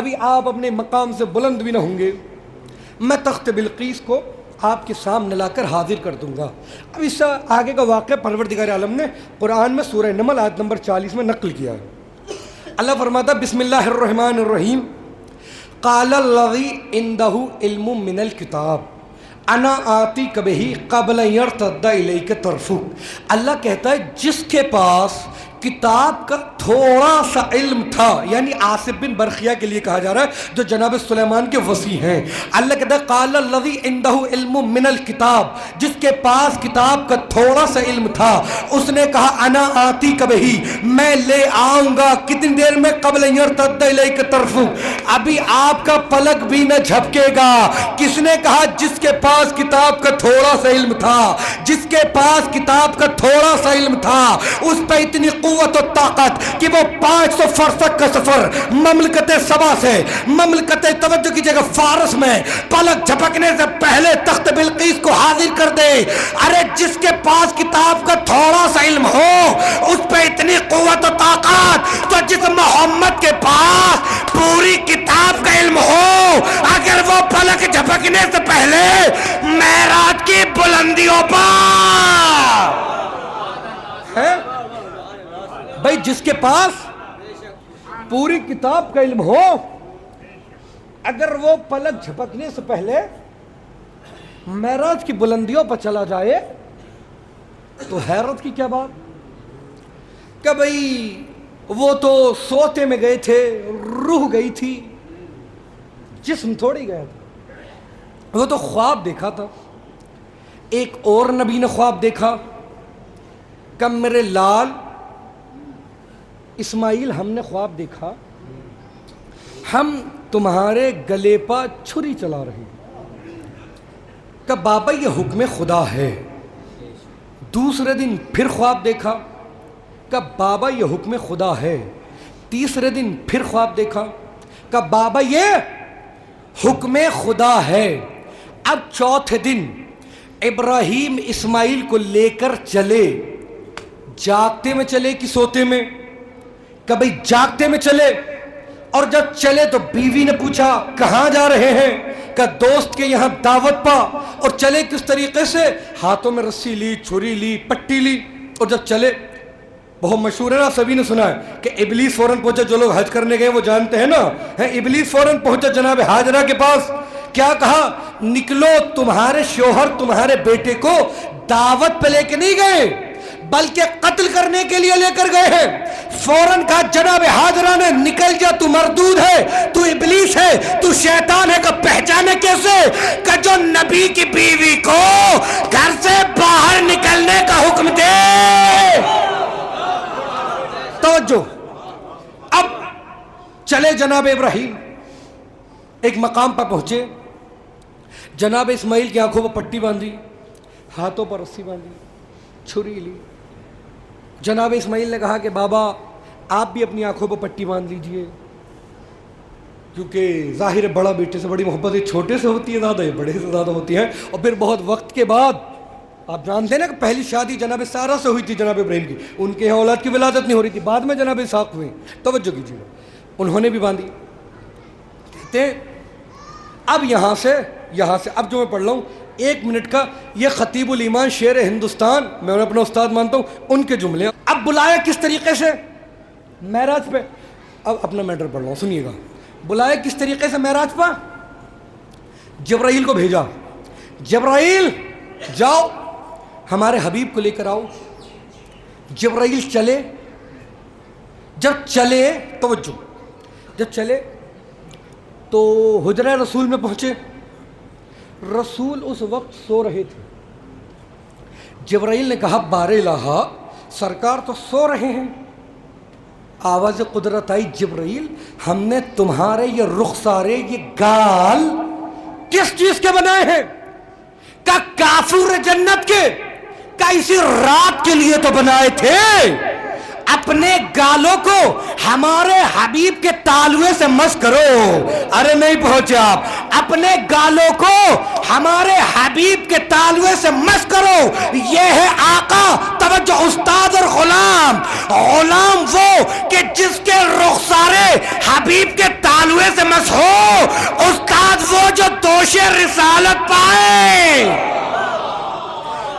ابھی آپ اپنے مقام سے بلند بھی نہ ہوں گے، میں تخت بلقیس کو آپ کے سامنے لا کر حاضر کر دوں گا. اب اس سے آگے کا واقعہ پروردگار عالم نے قرآن میں سورہ نمل آیت نمبر 40 میں نقل کیا ہے. اللہ فرماتا بسم اللہ الرحمن الرحیم قال الذی عندہ علم من الکتاب انا آتیک بہ قبل یرتد الیک طرفک. اللہ کہتا ہے جس کے پاس کتاب کا تھوڑا سا علم تھا، یعنی آصف بن برخیہ کے لیے کہا جا رہا ہے جو جناب سلیمان کے وصی ہیں. اللہ کہتا ہے قال الذی عندہ علم من الکتاب، جس کے پاس کتاب کا تھوڑا سا علم تھا اس نے کہا انا آتیک بہ، میں لے آؤں گا. کتنی دیر میں؟ قبل یرتد الیک طرفک، ابھی آپ کا پلک بھی نہ جھپکے گا. کس نے کہا؟ جس کے پاس کتاب کا تھوڑا سا علم تھا. جس کے پاس کتاب کا تھوڑا سا علم تھا اس پہ اتنی قوت و طاقت کہ وہ 500 فرسخ کا سفر مملکت سبا سے مملکت توجہ کی جگہ فارس میں پلک جھپکنے سے پہلے تخت بلقیس کو حاضر کر دے. ارے جس کے پاس کتاب کا تھوڑا سا علم ہو اس پہ اتنی قوت و طاقت، تو جس محمد کے پاس پوری کتاب کا علم ہو اگر وہ پلک جھپکنے سے پہلے معراج کی بلندیوں پر ہے بھائی، جس کے پاس پوری کتاب کا علم ہو اگر وہ پلک جھپکنے سے پہلے معراج کی بلندیوں پر چلا جائے تو حیرت کی کیا بات کہ بھائی وہ تو سوتے میں گئے تھے، روح گئی تھی، جسم تھوڑی گیا تھا. وہ تو خواب دیکھا تھا. ایک اور نبی نے خواب دیکھا کہ میرے لال اسماعیل ہم نے خواب دیکھا ہم تمہارے گلے پر چھری چلا رہے ہیں. کہ بابا یہ حکم خدا ہے. دوسرے دن پھر خواب دیکھا کہ بابا یہ حکم خدا ہے. تیسرے دن پھر خواب دیکھا کہ بابا یہ حکم خدا ہے. اب چوتھے دن ابراہیم اسماعیل کو لے کر چلے. جاگتے میں چلے کہ سوتے میں؟ کہ بھئی جاگتے میں چلے. اور جب چلے تو بیوی نے پوچھا کہاں جا رہے ہیں؟ کہ دوست کے یہاں دعوت پا. اور چلے کس طریقے سے؟ ہاتھوں میں رسی لی، چھری لی، پٹی لی. اور جب چلے بہت مشہور ہے نا، سبھی نے سنا ہے کہ ابلیس فوراً پہنچا. جو لوگ حج کرنے گئے وہ جانتے ہیں نا. ابلیس فوراً پہنچا جناب ہاجرہ کے پاس. کیا کہا؟ نکلو، تمہارے شوہر تمہارے بیٹے کو دعوت پہ لے کے نہیں گئے بلکہ قتل کرنے کے لیے لے کر گئے ہیں. فوراً کہا جناب ہاجرہ نے نکل جا، تو مردود ہے، تو ابلیس ہے، تو شیطان ہے. کا پہچانے کیسے؟ کہ جو نبی کی بیوی کو گھر سے باہر نکلنے کا حکم دے. توجہ. اب چلے جناب ابراہیم، ایک مقام پر پہنچے. جناب اسماعیل کی آنکھوں پر پٹی باندھی، ہاتھوں پر رسی باندھی، چھری لی. جناب اسماعیل نے کہا کہ بابا آپ بھی اپنی آنکھوں پر پٹی باندھ لیجئے، کیونکہ ظاہر بڑا بیٹے سے بڑی محبت چھوٹے سے ہوتی ہے زیادہ، بڑے سے زیادہ ہوتی ہیں. اور پھر بہت وقت کے بعد آپ جانتے ہیں نا کہ پہلی شادی جناب سارہ سے ہوئی تھی جناب ابراہیم کی. ان کے یہاں اولاد کی ولادت نہیں ہو رہی تھی، بعد میں جناب اسحاق ہوئے. توجہ کیجیے. انہوں نے بھی باندھی. کہتے ہیں اب یہاں سے اب جو میں پڑھ رہا ہوں 1 منٹ کا، یہ خطیب الایمان شیر ہندوستان، میں انہیں اپنا استاد مانتا ہوں، ان کے جملے. اب بلایا کس طریقے سے؟ معراج پہ. اب اپنا میٹر پڑھ رہا ہوں، سنیے گا. بلایا کس طریقے سے معراج پہ؟ جبرائیل کو بھیجا. جبرائیل جاؤ ہمارے حبیب کو لے کر آؤ. جبرائیل چلے. جب چلے توجہ، جب چلے تو حجرہ رسول میں پہنچے. رسول اس وقت سو رہے تھے. جبرائیل نے کہا بار الہ، سرکار تو سو رہے ہیں. آواز قدرت آئی جبرائیل ہم نے تمہارے یہ رخسارے یہ گال کس چیز کے بنائے ہیں؟ کہ کافور جنت کے کہ اسی رات کے لیے تو بنائے تھے. اپنے گالوں کو ہمارے حبیب کے تالوے سے مس کرو. ارے نہیں پہنچے آپ. اپنے گالوں کو ہمارے حبیب کے تالوے سے مس کرو. یہ ہے آقا. توجہ استاد اور غلام. غلام وہ کہ جس کے رخسارے حبیب کے تالوے سے مس ہو. استاد وہ جو دوش رسالت پائے.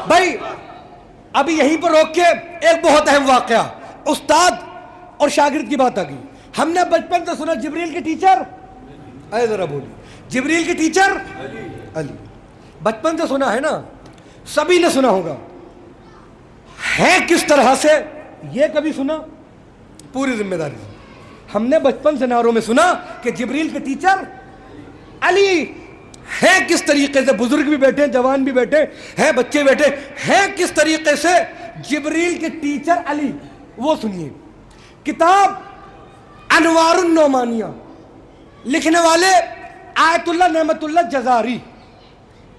بھائی ابھی یہیں پر روک کے ایک بہت اہم واقعہ استاد اور شاگرد کی بات آ گئی. ہم نے بچپن سے سنا جبریل کے ٹیچر اے ذرا بولی جبریل کے ٹیچر علی. بچپن سے سنا ہے نا, سبھی نے سنا ہوگا. ہے کس طرح سے یہ کبھی سنا؟ پوری ذمہ داری سے ہم نے بچپن سے نعروں میں سنا کہ جبریل کے ٹیچر علی. ہے کس طریقے سے؟ بزرگ بھی بیٹھے, جوان بھی بیٹھے ہیں, بچے بیٹھے ہیں. کس طریقے سے جبریل کے ٹیچر علی؟ وہ سنیے. کتاب انوار النعمانیہ لکھنے والے آیت اللہ نعمت اللہ جزاری.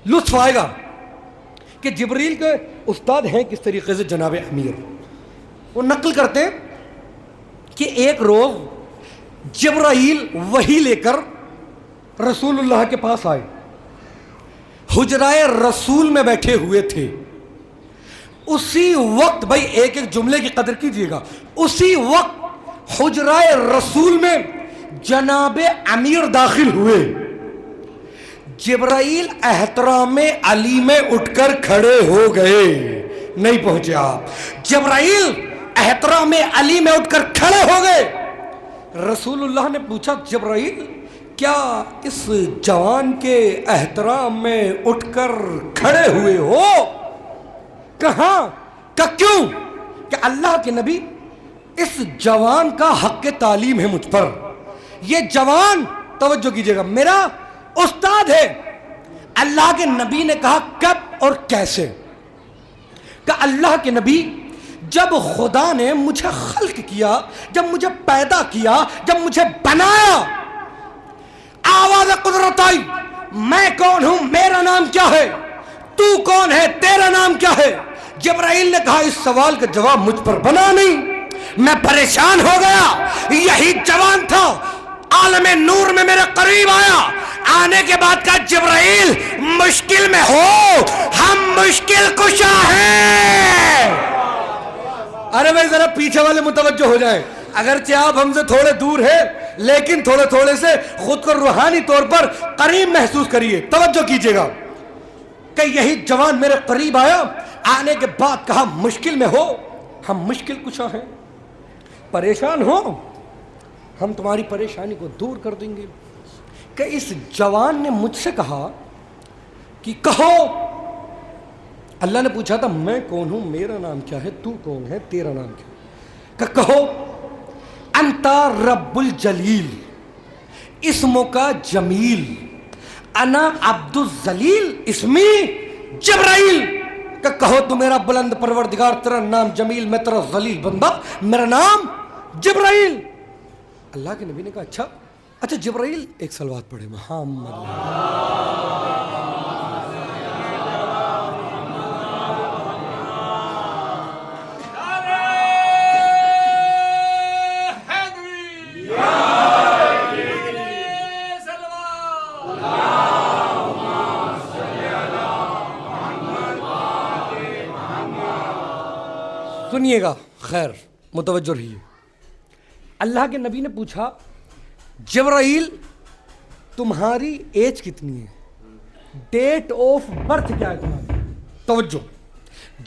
لطف آئے گا کہ جبریل کے استاد ہیں کس طریقے سے جناب امیر. وہ نقل کرتے ہیں کہ ایک روز جبرائیل وحی لے کر رسول اللہ کے پاس آئے. حجرائے رسول میں بیٹھے ہوئے تھے. اسی وقت, بھائی ایک ایک جملے کی قدر کیجئے گا, اسی وقت حجرائے رسول میں جناب امیر داخل ہوئے. جبرائیل احترام علی میں اٹھ کر کھڑے ہو گئے. نہیں پہنچے آپ. جبرائیل احترام علی میں اٹھ کر کھڑے ہو گئے. رسول اللہ نے پوچھا جبرائیل کیا اس جوان کے احترام میں اٹھ کر کھڑے ہوئے ہو؟ کہاں کہ کیوں؟ کہ اللہ کے نبی اس جوان کا حق تعلیم ہے مجھ پر. یہ جوان توجہ کیجئے گا میرا استاد ہے. اللہ کے نبی نے کہا کب اور کیسے؟ کہ اللہ کے نبی جب خدا نے مجھے خلق کیا, جب مجھے پیدا کیا, جب مجھے بنایا, آواز قدرت آئی میں کون ہوں, میرا نام کیا ہے, تو کون ہے, تیرا نام کیا ہے. جبرائیل نے کہا اس سوال کا جواب مجھ پر بنا نہیں. میں پریشان ہو گیا. یہی جوان تھا عالم نور میں میرے قریب آیا. آنے کے بعد کہا جبرائیل مشکل میں ہو, ہم مشکل کشا ہیں. ارے بھائی ذرا پیچھے والے متوجہ ہو جائیں. اگرچہ آپ ہم سے تھوڑے دور ہیں لیکن تھوڑے تھوڑے سے خود کو روحانی طور پر قریب محسوس کریے. توجہ کیجئے گا کہ یہی جوان میرے قریب آیا. آنے کے بعد کہا مشکل میں ہو, ہم مشکل کشا ہیں. پریشان ہو, ہم تمہاری پریشانی کو دور کر دیں گے. کہ اس جوان نے مجھ سے کہا کہ کہو. اللہ نے پوچھا تھا میں کون ہوں, میرا نام کیا ہے, تو کون ہے, تیرا نام کیا ہے. کہ کہو انتا رب الجلیل اسمو کا جمیل انا عبد الذلیل اسمی جبرائیل. کہ کہو تو میرا بلند پروردگار, تیرا نام جمیل, میں تیرا ذلیل بندہ, میرا نام جبرائیل. اللہ کے نبی نے کہا اچھا جبرائیل ایک صلوات پڑھے محمد. سنیے گا, خیر متوجہ رہیے. اللہ کے نبی نے پوچھا جبرائیل تمہاری ایج کتنی ہے, ڈیٹ آف برتھ کیا ہے تمہاری. توجہ,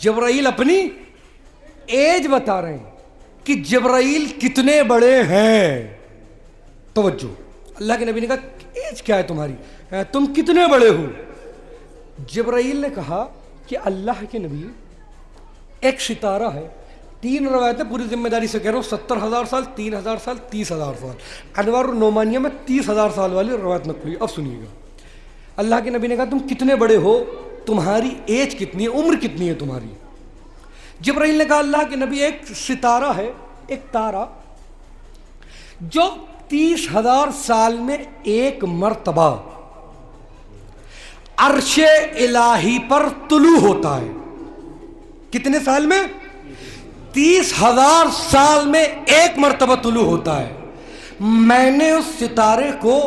جبرائیل اپنی ایج بتا رہے ہیں کہ جبرائیل کتنے بڑے ہیں. توجہ, اللہ کے نبی نے کہا ایج کیا ہے تمہاری, تم کتنے بڑے ہو. جبرائیل نے کہا کہ اللہ کے نبی ایک ستارہ ہے. 3 روایتیں پوری ذمہ داری سے کہہ رہا ہوں, 70,000 سال, 3,000 سال, 30,000 سال. انوار النعمانیہ میں 30,000 سال والی روایت نقل ہوئی. اب سنیے گا, اللہ کے نبی نے کہا تم کتنے بڑے ہو, تمہاری ایج کتنی ہے, عمر کتنی ہے تمہاری. جبرائیل نے کہا اللہ کے نبی ایک ستارہ ہے, ایک تارا جو 30,000 سال میں ایک مرتبہ عرش الہی پر طلوع ہوتا ہے. کتنے سال میں؟ 30,000 سال میں ایک مرتبہ طلوع ہوتا ہے. میں نے اس ستارے کو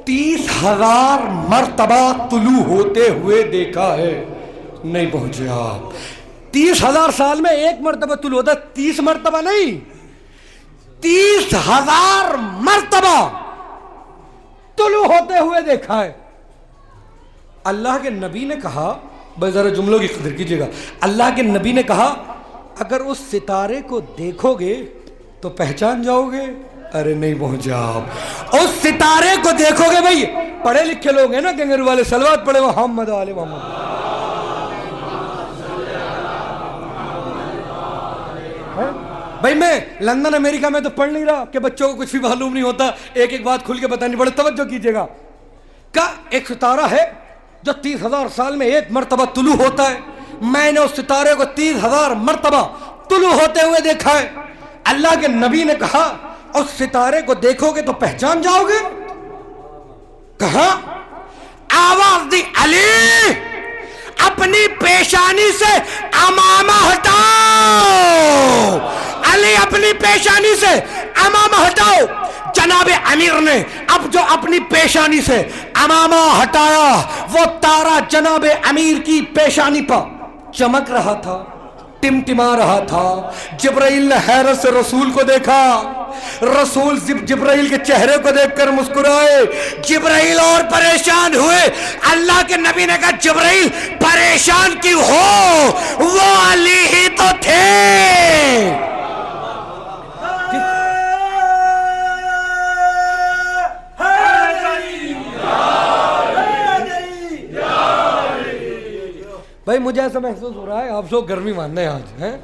30,000 مرتبہ طلوع ہوتے ہوئے دیکھا ہے. نہیں پہنچے آپ. 30,000 سال میں ایک مرتبہ طلوع ہوتا ہے. 30 مرتبہ نہیں, 30,000 مرتبہ طلوع ہوتے ہوئے دیکھا ہے. اللہ کے نبی نے کہا, بس ذرا جملوں کی قدر کیجیے گا, اللہ کے نبی نے کہا اگر اس ستارے کو دیکھو گے تو پہچان جاؤ گے. ارے نہیں پہنچے آپ. اس ستارے کو دیکھو گے, بھائی پڑھے لکھے لوگ ہیں نا, گنگرو والے صلوات پڑھے محمد آل محمد. بھائی میں لندن امریکہ میں تو پڑھ نہیں رہا کہ بچوں کو کچھ بھی معلوم نہیں ہوتا, ایک ایک بات کھل کے بتانی پڑے. توجہ کیجیے گا. کیا ایک ستارہ ہے جو 30,000 سال میں ایک مرتبہ طلوع ہوتا ہے. میں نے اس ستارے کو 30,000 مرتبہ طلوع ہوتے ہوئے دیکھا ہے. اللہ کے نبی نے کہا اس ستارے کو دیکھو گے تو پہچان جاؤ گے. کہا آواز دی, علی اپنی پیشانی سے امامہ ہٹاؤ. علی اپنی پیشانی سے امامہ ہٹاؤ. جناب امیر نے اب جو اپنی پیشانی سے امامہ ہٹایا, وہ تارا جناب امیر کی پیشانی پر چمک رہا تھا, ٹمٹما رہا تھا. جبرائیل نے حیرت سے رسول کو دیکھا. رسول جبرائیل کے چہرے کو دیکھ کر مسکرائے. جبرائیل اور پریشان ہوئے. اللہ کے نبی نے کہا جبرائیل پریشان کیوں ہو, وہ علی ہی تو تھے. بھائی مجھے ایسا محسوس ہو رہا ہے آپ لوگ گرمی مان رہے ہیں آج ہیں.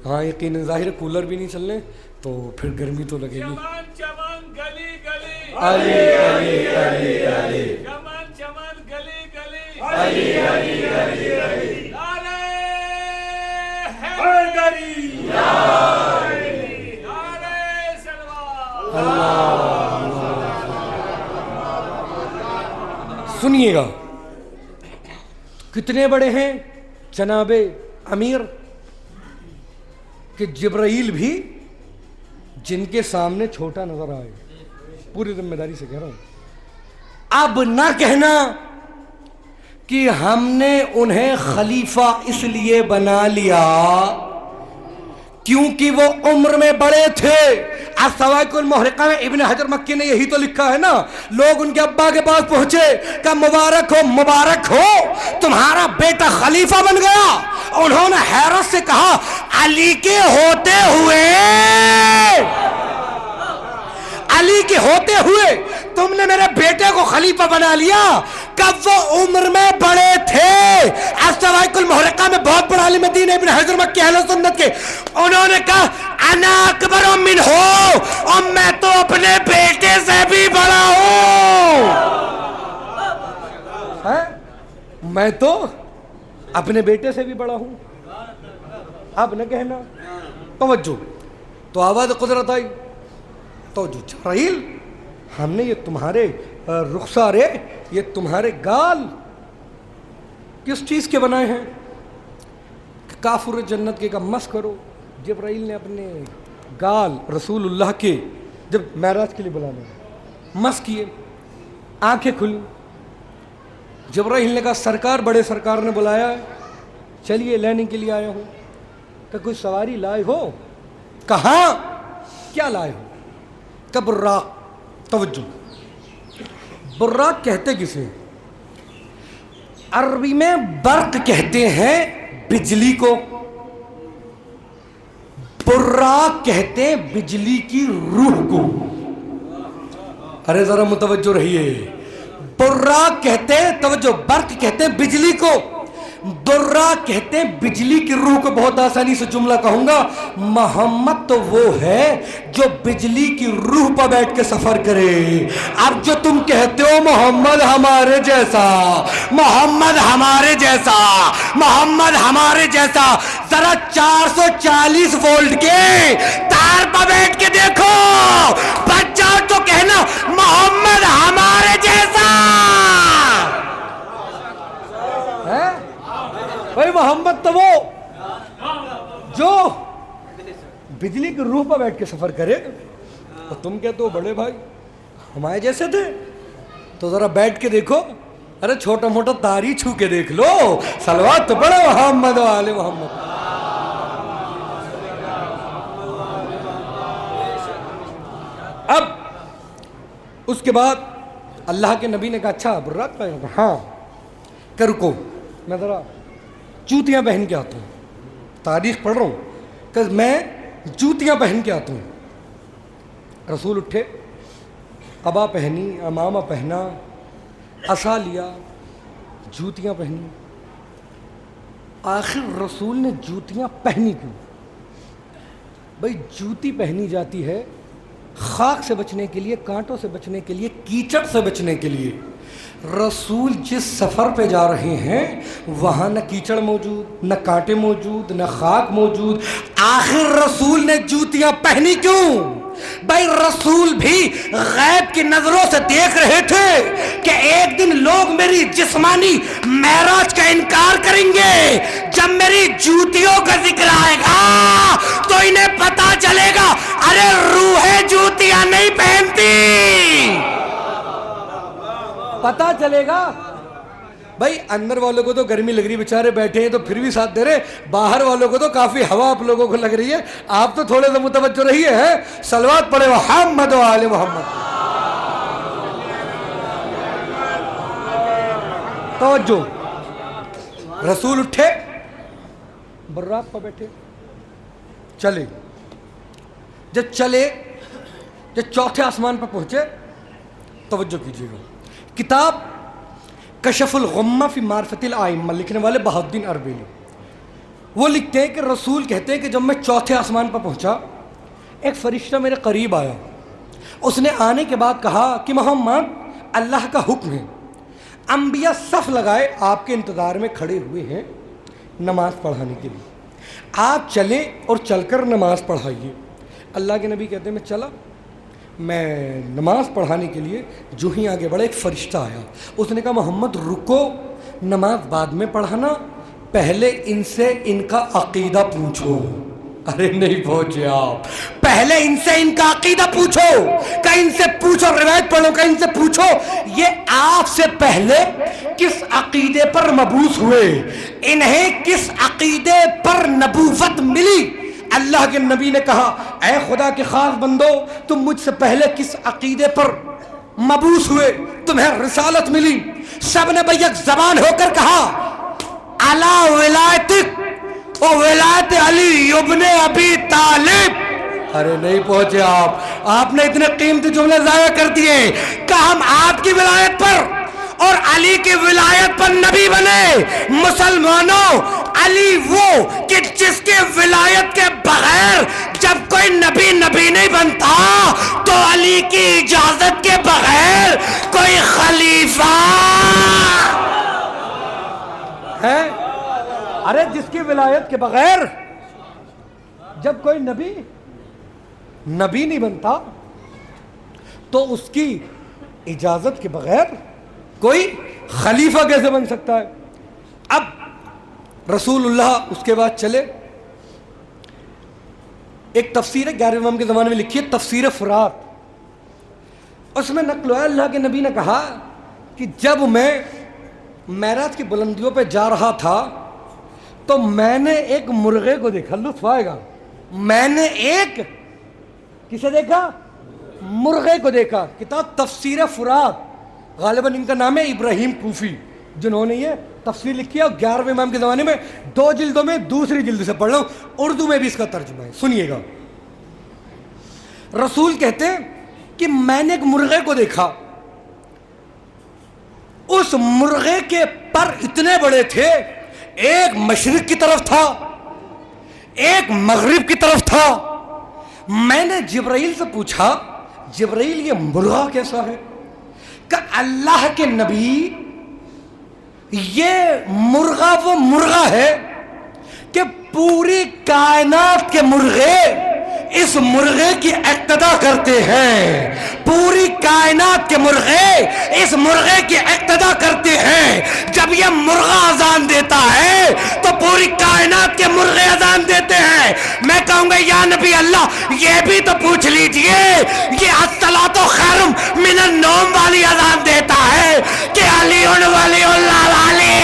ہاں یقیناً ظاہر ہے کولر بھی نہیں چل رہے تو پھر گرمی تو لگے گی. چمن چمن گلی گلی علی علی علی علی چمن چمن گلی گلی علی علی علی علی نعرہ حیدری نعرہ سلوات. سنیے گا کتنے بڑے ہیں جناب امیر کہ جبرائیل بھی جن کے سامنے چھوٹا نظر آئے. پوری ذمہ داری سے کہہ رہا ہوں. اب نہ کہنا کہ ہم نے انہیں خلیفہ اس لیے بنا لیا کیونکہ وہ عمر میں بڑے تھے. الصواعق المحرقہ میں ابن حجر مکی نے یہی تو لکھا ہے نا. لوگ ان کے ابا کے پاس پہنچے, کہ مبارک ہو تمہارا بیٹا خلیفہ بن گیا. انہوں نے حیرت سے کہا علی کے ہوتے ہوئے تم نے میرے بیٹے کو خلیفہ بنا لیا. کب وہ عمر میں بڑے تھے. الصواعق المحرقہ میں بہت بڑا عالم دین ابن حجر مکی اہل سنت کے, انہوں نے کہا انا اکبر منہ, اور میں تو اپنے بیٹے سے بھی بڑا ہوں. میں تو اپنے بیٹے سے بھی بڑا ہوں. اب نہ کہنا. توجہ. تو آواز قدرت آئی. توجہ. جبرائیل ہم نے یہ تمہارے رخسارے, یہ تمہارے گال کس چیز کے بنائے ہیں؟ کافر جنت کے کا مس کرو. جبرائیل نے اپنے گال رسول اللہ کے جب معراج کے لیے بلانا مس کیے, آنکھیں کھلی. جبرائیل نے کہا سرکار, بڑے سرکار نے بلایا ہے, چلیے لینے کے لیے آیا ہوں. کہ کوئی سواری لائے ہو؟ کہاں کیا لائے ہو؟ کہ براق. توجہ. براق کہتے کسے؟ عربی میں برق کہتے ہیں بجلی کو, براق کہتے ہیں بجلی کی روح کو. ارے ذرا متوجہ رہیے. براق کہتے ہیں, توجہ, برق کہتے ہیں بجلی کو, براق کہتے ہیں بجلی کی روح کو. بہت آسانی سے جملہ کہوں گا, محمد تو وہ ہے جو بجلی کی روح پر بیٹھ کے سفر کرے. اب جو تم کہتے ہو محمد ہمارے جیسا, محمد ہمارے جیسا, محمد ہمارے جیسا, ذرا 440 وولٹ کے تار پر بیٹھ کے دیکھو, گا تو کہنا محمد ہمارے جیسا ہے. بھائی محمد تو وہ جو بجلی کی روح پر بیٹھ کے سفر کرے. اور تم کہتے ہو بڑے بھائی ہمارے جیسے تھے, تو ذرا بیٹھ کے دیکھو, ارے چھوٹا موٹا تاری چھو کے دیکھ لو, صلوات تو پڑھو محمد و آل محمد. اب اس کے بعد اللہ کے نبی نے کہا اچھا برات کا, ہاں کہ رکو میں ذرا جوتیاں پہن کے آتا ہوں, تاریخ پڑھ رہا ہوں کہ میں جوتیاں پہن کے آتا ہوں. رسول اٹھے, قبا پہنی, امامہ پہنا, عصا لیا, جوتیاں پہنی. آخر رسول نے جوتیاں پہنی کیوں؟ بھائی جوتی پہنی جاتی ہے خاک سے بچنے کے لیے, کانٹوں سے بچنے کے لیے, کیچڑ سے بچنے کے لیے. رسول جس سفر پہ جا رہے ہیں وہاں نہ کیچڑ موجود, نہ کانٹے موجود, نہ خاک موجود. آخر رسول نے جوتیاں پہنی کیوں؟ بھائی رسول بھی غیب کی نظروں سے دیکھ رہے تھے کہ ایک دن لوگ میری جسمانی معراج کا انکار کریں گے. جب میری جوتیوں کا ذکر آئے گا تو انہیں پتا چلے گا ارے روحیں جوتیاں نہیں پہنتی. پتا چلے گا. بھائی اندر والوں کو تو گرمی لگ رہی, بیچارے بیٹھے ہیں تو پھر بھی ساتھ دے رہے, باہر والوں کو تو کافی ہوا آپ لوگوں کو لگ رہی ہے, آپ تو تھوڑے سے متوجہ رہیے ہیں. صلوات پڑھے محمد و آل محمد. توجہ. رسول اٹھے, براق پر بیٹھے, چلے. جب چلے, جب چوتھے آسمان پر پہنچے, توجہ کیجیے گا, کتاب کشف الغمہ فی معرفت الائمہ لکھنے والے بہاؤالدین اربیلی, وہ لکھتے ہیں کہ رسول کہتے ہیں کہ جب میں چوتھے آسمان پر پہنچا ایک فرشتہ میرے قریب آیا. اس نے آنے کے بعد کہا کہ محمد اللہ کا حکم ہے, انبیاء صف لگائے آپ کے انتظار میں کھڑے ہوئے ہیں نماز پڑھانے کے لیے, آپ چلیں اور چل کر نماز پڑھائیے. اللہ کے نبی کہتے ہیں میں چلا, میں نماز پڑھانے کے لیے جو ہی آگے بڑھا ایک فرشتہ آیا. اس نے کہا محمد رکو, نماز بعد میں پڑھانا, پہلے ان سے ان کا عقیدہ پوچھو. ارے نہیں پہنچے آپ, پہلے ان سے ان کا عقیدہ پوچھو, کہ ان سے پوچھو, روایت پڑھو, کہ ان سے پوچھو یہ آپ سے پہلے کس عقیدے پر مبعوث ہوئے, انہیں کس عقیدے پر نبوت ملی. اللہ کے نبی نے کہا اے خدا کے خاص بندو, تم مجھ سے پہلے کس عقیدے پر مبعوث ہوئے, تمہیں رسالت ملی. سب نے بھائی ایک زبان ہو کر کہا علی ولایتک و ولایت علی ابن ابی طالب. ارے نہیں پہنچے آپ نے اتنے قیمتی جملے ضائع کر دیے کہ ہم آپ کی ولایت پر اور علی کی ولایت پر نبی بنے. مسلمانوں, علی وہ کہ جس کے ولایت کے بغیر جب کوئی نبی نہیں بنتا, تو علی کی اجازت کے بغیر کوئی خلیفہ ہے. ارے جس کی ولایت کے بغیر جب کوئی نبی نہیں بنتا, تو اس کی اجازت کے بغیر کوئی خلیفہ کیسے بن سکتا ہے. اب رسول اللہ اس کے بعد چلے. ایک تفسیر 11ویں امام کے زمانے میں لکھی ہے, تفسیر فرات. اس میں نقل ہے اللہ کے نبی نے کہا کہ جب میں معراج کی بلندیوں پہ جا رہا تھا تو میں نے ایک مرغے کو دیکھا, لطف آئے گا, میں نے ایک کسے دیکھا, مرغے کو دیکھا. کتاب تفسیر فرات, غالباً ان کا نام ہے ابراہیم کوفی, جنہوں نے یہ تفسیر لکھی ہے, اور 11ویں امام کے زمانے میں 2 جلدوں میں دوسری جلد سے پڑھ رہا ہوں, اردو میں بھی اس کا ترجمہ ہے, سنیے گا. رسول کہتے ہیں کہ میں نے ایک مرغے کو دیکھا, اس مرغے کے پر اتنے بڑے تھے, ایک مشرق کی طرف تھا, ایک مغرب کی طرف تھا. میں نے جبرائیل سے پوچھا, جبرائیل یہ مرغا کیسا ہے؟ کہ اللہ کے نبی یہ مرغا وہ مرغا ہے کہ پوری کائنات کے مرغے اس مرغے کی اقتدا کرتے ہیں، پوری کائنات کے مرغے اس مرغے کی اقتدا کرتے ہیں۔ جب یہ مرغہ اذان دیتا ہے تو پوری کائنات کے مرغے اذان دیتے ہیں۔ میں کہوں گا یا نبی اللہ یہ بھی تو پوچھ لیجئے، یہ الصلاۃ خیر من النوم والی اذان دیتا ہے کہ علی ولی اللہ والی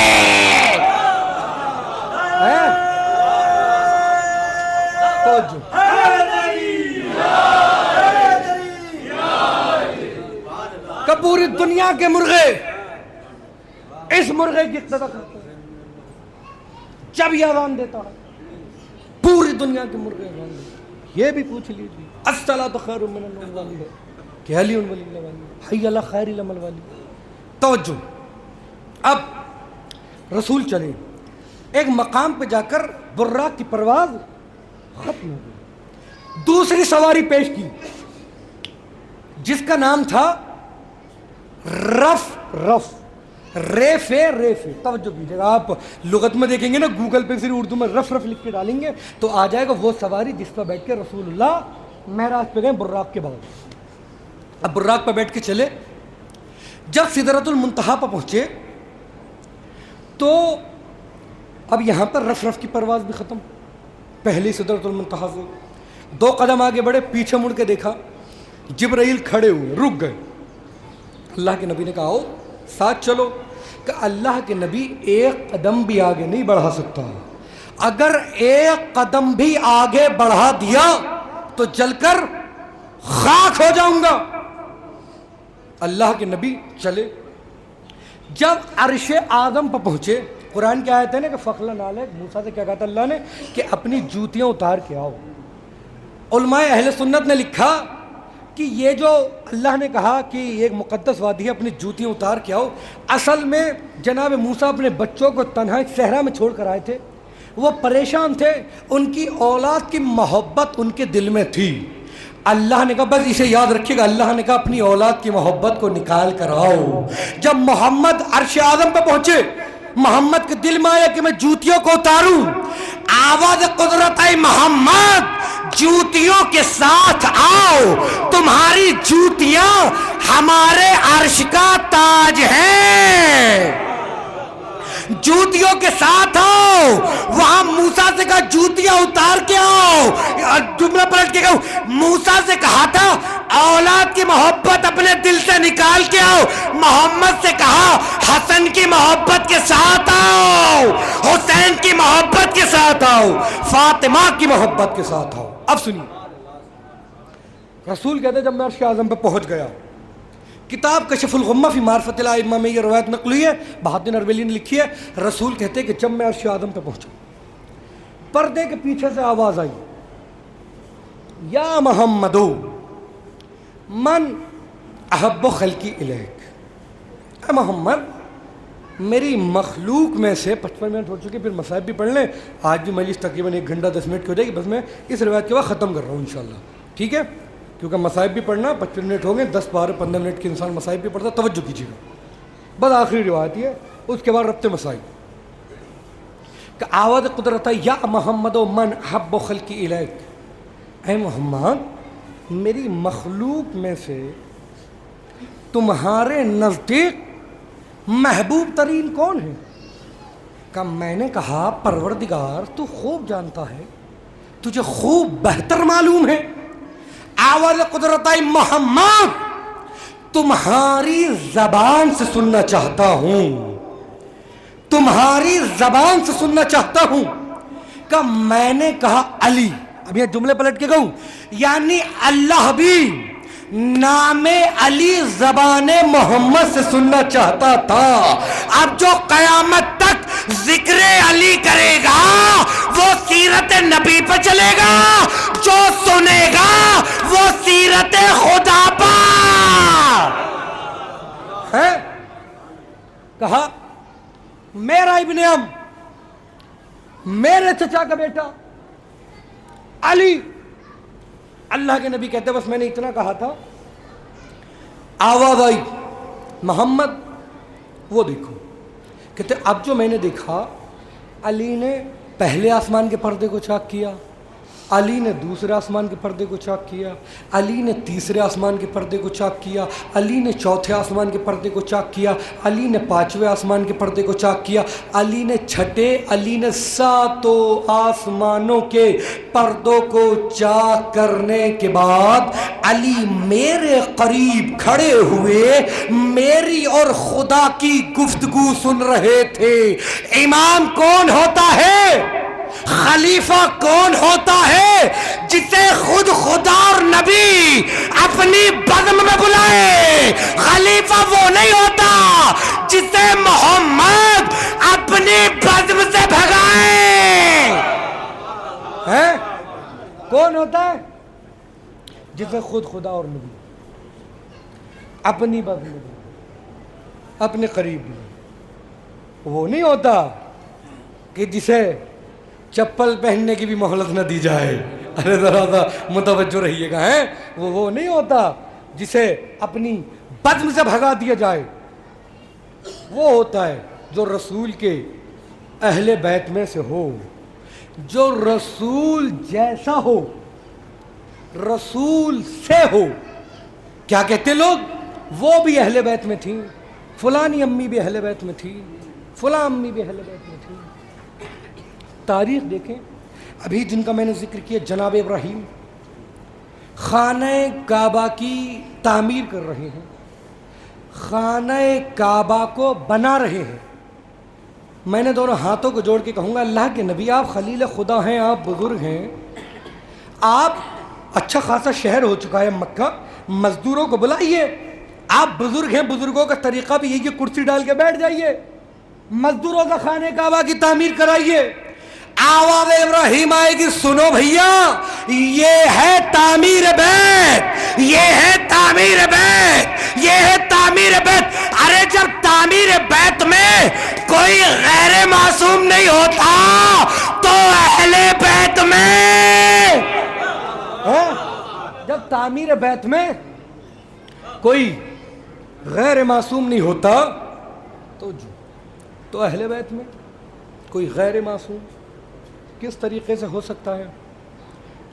کہ پوری دنیا کے مرغے اس مرغے کی اقتدا کرتے ہیں جب یہ اذان دیتا ہے، پوری دنیا کے مرغے اذان دیتے ہیں۔ یہ بھی پوچھ لیجیے الصلاۃ خیر من النوم والی ہے کہ علی ولی اللہ والی، حی علی خیر العمل والی۔ توجہ، اب رسول چلے، ایک مقام پہ جا کر براق کی پرواز ختم ہو گئی، دوسری سواری پیش کی جس کا نام تھا رف ریفے۔ توجہ کیجیے گا، آپ لغت میں دیکھیں گے نا، گوگل پہ صرف اردو میں رف لکھ کے ڈالیں گے تو آ جائے گا وہ سواری جس پر بیٹھ کے رسول اللہ معراج پہ گئے براق کے بعد۔ اب براق پہ بیٹھ کے چلے، جب سدرۃ المنتہا پہ پہنچے تو اب یہاں پر رف کی پرواز بھی ختم، پہلی سدرۃ المنتہا سے 2 قدم آگے بڑھے، پیچھے مڑ کے دیکھا جبرائیل کھڑے ہوئے، رک گئے۔ اللہ کے نبی نے کہا آؤ ساتھ چلو، کہ اللہ کے نبی ایک قدم بھی آگے نہیں بڑھا سکتا، اگر ایک قدم بھی آگے بڑھا دیا تو جل کر خاک ہو جاؤں گا۔ اللہ کے نبی چلے، جب عرش اعظم پر پہنچے، قرآن کی آیت ہے نا کہ فخلا نالے، موسیٰ سے کیا کہا تھا اللہ نے کہ اپنی جوتیاں اتار کے آؤ۔ علماء اہل سنت نے لکھا کہ یہ جو اللہ نے کہا کہ ایک مقدس وادی ہے، اپنی جوتیاں اتار کے آؤ، اصل میں جناب موسیٰ اپنے بچوں کو تنہا صحرا میں چھوڑ کر آئے تھے، وہ پریشان تھے، ان کی اولاد کی محبت ان کے دل میں تھی۔ اللہ نے کہا بس اسے یاد رکھیے گا، اللہ نے کہا اپنی اولاد کی محبت کو نکال کر آؤ۔ جب محمد عرش اعظم پہ پہنچے، محمد کے دل میں آیا کہ میں جوتیوں کو اتاروں، آواز قدرت آئی محمد جوتیوں کے ساتھ آؤ، تمہاری جوتیاں ہمارے عرش کا تاج ہے، جوتیوں کے ساتھ آؤ۔ وہاں موسیٰ سے کہا جوتیاں اتار کے آؤ، جملہ پلٹ کے کہوں موسیٰ سے کہا تھا اولاد کی محبت اپنے دل سے نکال کے آؤ، محمد سے کہا حسن کی محبت کے ساتھ آؤ، حسین کی محبت کے ساتھ آؤ، فاطمہ کی محبت کے ساتھ آؤ۔ اب سنیے، رسول کہتے جب میں عرش اعظم پہ پہنچ گیا، کتاب کشف الغمہ فی معرفت الائمہ میں یہ روایت نقل ہوئی ہے، بہادر ارویلی نے لکھی ہے، رسول کہتے کہ جب میں عرش اعظم پہ پہنچا، پردے کے پیچھے سے آواز آئی یا محمدو من احب خلقی الیک، اے محمد میری مخلوق میں سے 55 منٹ ہو چکے، پھر مصائب بھی پڑھ لیں، آج بھی مجلس تقریباً 1 گھنٹہ 10 منٹ کی ہو جائے گی، بس میں اس روایت کے بعد ختم کر رہا ہوں انشاءاللہ، ٹھیک ہے، کیونکہ مصائب بھی پڑھنا 55 منٹ ہو گئے، 10 12 15 منٹ کے انسان مصائب بھی پڑھتا، توجہ کیجیے گا، بس آخری روایت ہے، اس کے بعد ربط مصائب کہ آواز قدرت یا محمد و من احب خلقی الیک، اے محمد میری مخلوق میں سے تمہارے نزدیک محبوب ترین کون ہے؟ کہ میں نے کہا پروردگار تو خوب جانتا ہے، تجھے خوب بہتر معلوم ہے۔ آواز قدرت آئی محمد تمہاری زبان سے سننا چاہتا ہوں، تمہاری زبان سے سننا چاہتا ہوں۔ کہ میں نے کہا علی، اب یہ جملے پلٹ کے کہوں، یعنی اللہ بھی نام علی زبان محمد سے سننا چاہتا تھا۔ اب جو قیامت تک ذکر علی کرے گا وہ سیرت نبی پہ چلے گا، جو سنے گا وہ سیرت خدا پر ہے۔ کہا میرا ابن ام، میرے چچا کا بیٹا علی، اللہ کے نبی کہتے بس میں نے اتنا کہا تھا، آواز آئی محمد وہ دیکھو، کہتے اب جو میں نے دیکھا علی نے پہلے آسمان کے پردے کو چاک کیا، علی نے دوسرے آسمان کے پردے کو چاک کیا، علی نے تیسرے آسمان کے پردے کو چاک کیا، علی نے چوتھے آسمان کے پردے کو چاک کیا، علی نے پانچویں آسمان کے پردے کو چاک کیا، علی نے چھٹے، علی نے ساتوں آسمانوں کے پردوں کو چاک کرنے کے بعد علی میرے قریب کھڑے ہوئے میری اور خدا کی گفتگو سن رہے تھے۔ امام کون ہوتا ہے؟ خلیفہ کون ہوتا ہے؟ جسے خود خدا اور نبی اپنی بزم میں بلائے۔ خلیفہ وہ نہیں ہوتا جسے محمد اپنی بزم سے بھگائے۔ ہیں؟ کون ہوتا ہے؟ جسے خود خدا اور نبی اپنی بزم میں بلائے، اپنے قریب بلائے۔ وہ نہیں ہوتا کہ جسے چپل پہننے کی بھی مہلت نہ دی جائے۔ ارے ذرا سا متوجہ رہیے گا، ہیں؟ وہ نہیں ہوتا جسے اپنی بزم سے بھگا دیا جائے۔ وہ ہوتا ہے جو رسول کے اہل بیت میں سے ہو، جو رسول جیسا ہو، رسول سے ہو۔ کیا کہتے لوگ؟ وہ بھی اہل بیت میں تھیں، فلانی امی بھی اہل بیت میں تھی، فلاں امی بھی اہل بیت میں تھی۔ تاریخ دیکھیں، ابھی جن کا میں نے ذکر کیا، جناب ابراہیم خانہ کعبہ کی تعمیر کر رہے ہیں، خانہ کعبہ کو بنا رہے ہیں۔ میں نے دونوں ہاتھوں کو جوڑ کے کہوں گا، اللہ کے نبی آپ خلیل خدا ہیں، آپ بزرگ ہیں، آپ اچھا خاصا شہر ہو چکا ہے مکہ، مزدوروں کو بلائیے۔ آپ بزرگ ہیں، بزرگوں کا طریقہ بھی یہ کہ کرسی ڈال کے بیٹھ جائیے، مزدوروں کا خانہ کعبہ کی تعمیر کرائیے۔ آواز ابراہیم آئے گی، سنو بھیا، یہ ہے تعمیر بیت، یہ ہے تعمیر بیت، یہ ہے تعمیر بیت۔ ارے جب تعمیر بیت میں کوئی غیر معصوم نہیں ہوتا تو اہل بیت میں، جب تعمیر بیت میں کوئی غیر معصوم نہیں ہوتا تو اہل بیت میں کوئی غیر معصوم کس طریقے سے ہو سکتا ہے؟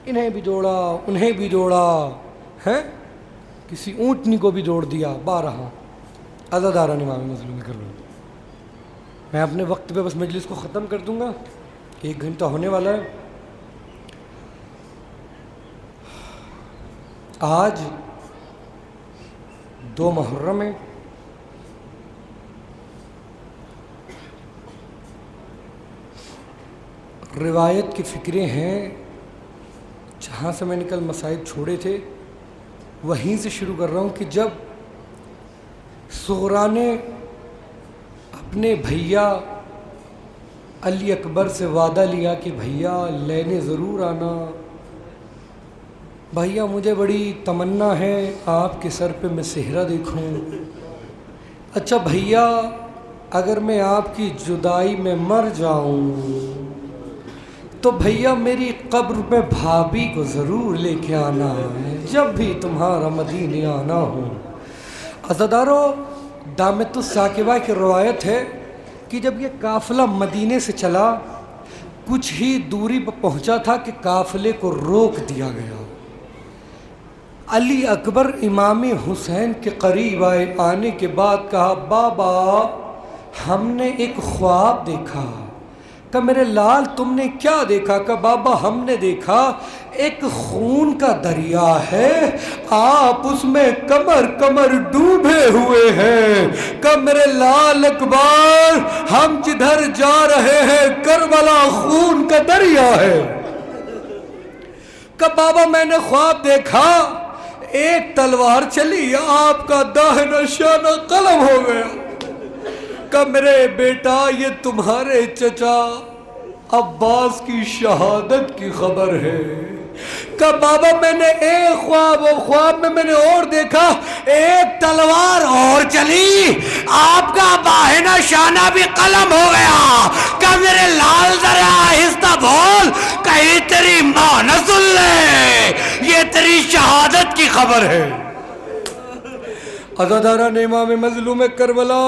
انہیں بھی جوڑا، انہیں بھی جوڑا، ہیں؟ کسی اونٹنی کو بھی جوڑ دیا۔ بارہا عزاداران امام مظلوم کربلا۔ میں اپنے وقت پہ بس مجلس کو ختم کر دوں گا، 1 گھنٹہ ہونے والا ہے۔ آج 2 محرم ہے۔ روایت کی فکریں ہیں، جہاں سے میں نے کل مسائل چھوڑے تھے وہیں سے شروع کر رہا ہوں کہ جب صغرا نے اپنے بھیا علی اکبر سے وعدہ لیا کہ بھیا لینے ضرور آنا، بھیا مجھے بڑی تمنا ہے آپ کے سر پہ میں صحرا دیکھوں، اچھا بھیا اگر میں آپ کی جدائی میں مر جاؤں تو بھیا میری قبر پہ بھابھی کو ضرور لے کے آنا ہے جب بھی تمہارا مدینے آنا ہو۔ عزادارو، دامت الثاقبہ کی روایت ہے کہ جب یہ قافلہ مدینے سے چلا، کچھ ہی دوری پر پہنچا تھا کہ قافلے کو روک دیا گیا۔ علی اکبر امام حسین کے قریب آئے، آنے کے بعد کہا، بابا ہم نے ایک خواب دیکھا۔ کہ میرے لال تم نے کیا دیکھا؟ کہ بابا ہم نے دیکھا ایک خون کا دریا ہے، آپ اس میں کمر کمر ڈوبے ہوئے ہیں۔ کہ میرے لال اکبر ہم جدھر جا رہے ہیں کربلا خون کا دریا ہے۔ کہ بابا میں نے خواب دیکھا ایک تلوار چلی، آپ کا داہنا شانہ قلم ہو گیا۔ کہ میرے بیٹا یہ تمہارے چچا عباس کی شہادت کی خبر ہے۔ کہ بابا میں نے ایک خواب، اور خواب میں میں نے اور دیکھا ایک تلوار اور چلی، آپ کا باہنا شانہ بھی قلم ہو گیا۔ کہ میرے لال ذرا آہستہ بول، کہیں تیری ماں نہ سن لے، یہ تیری شہادت کی خبر ہے۔ عزاداران امام مظلوم کربلا،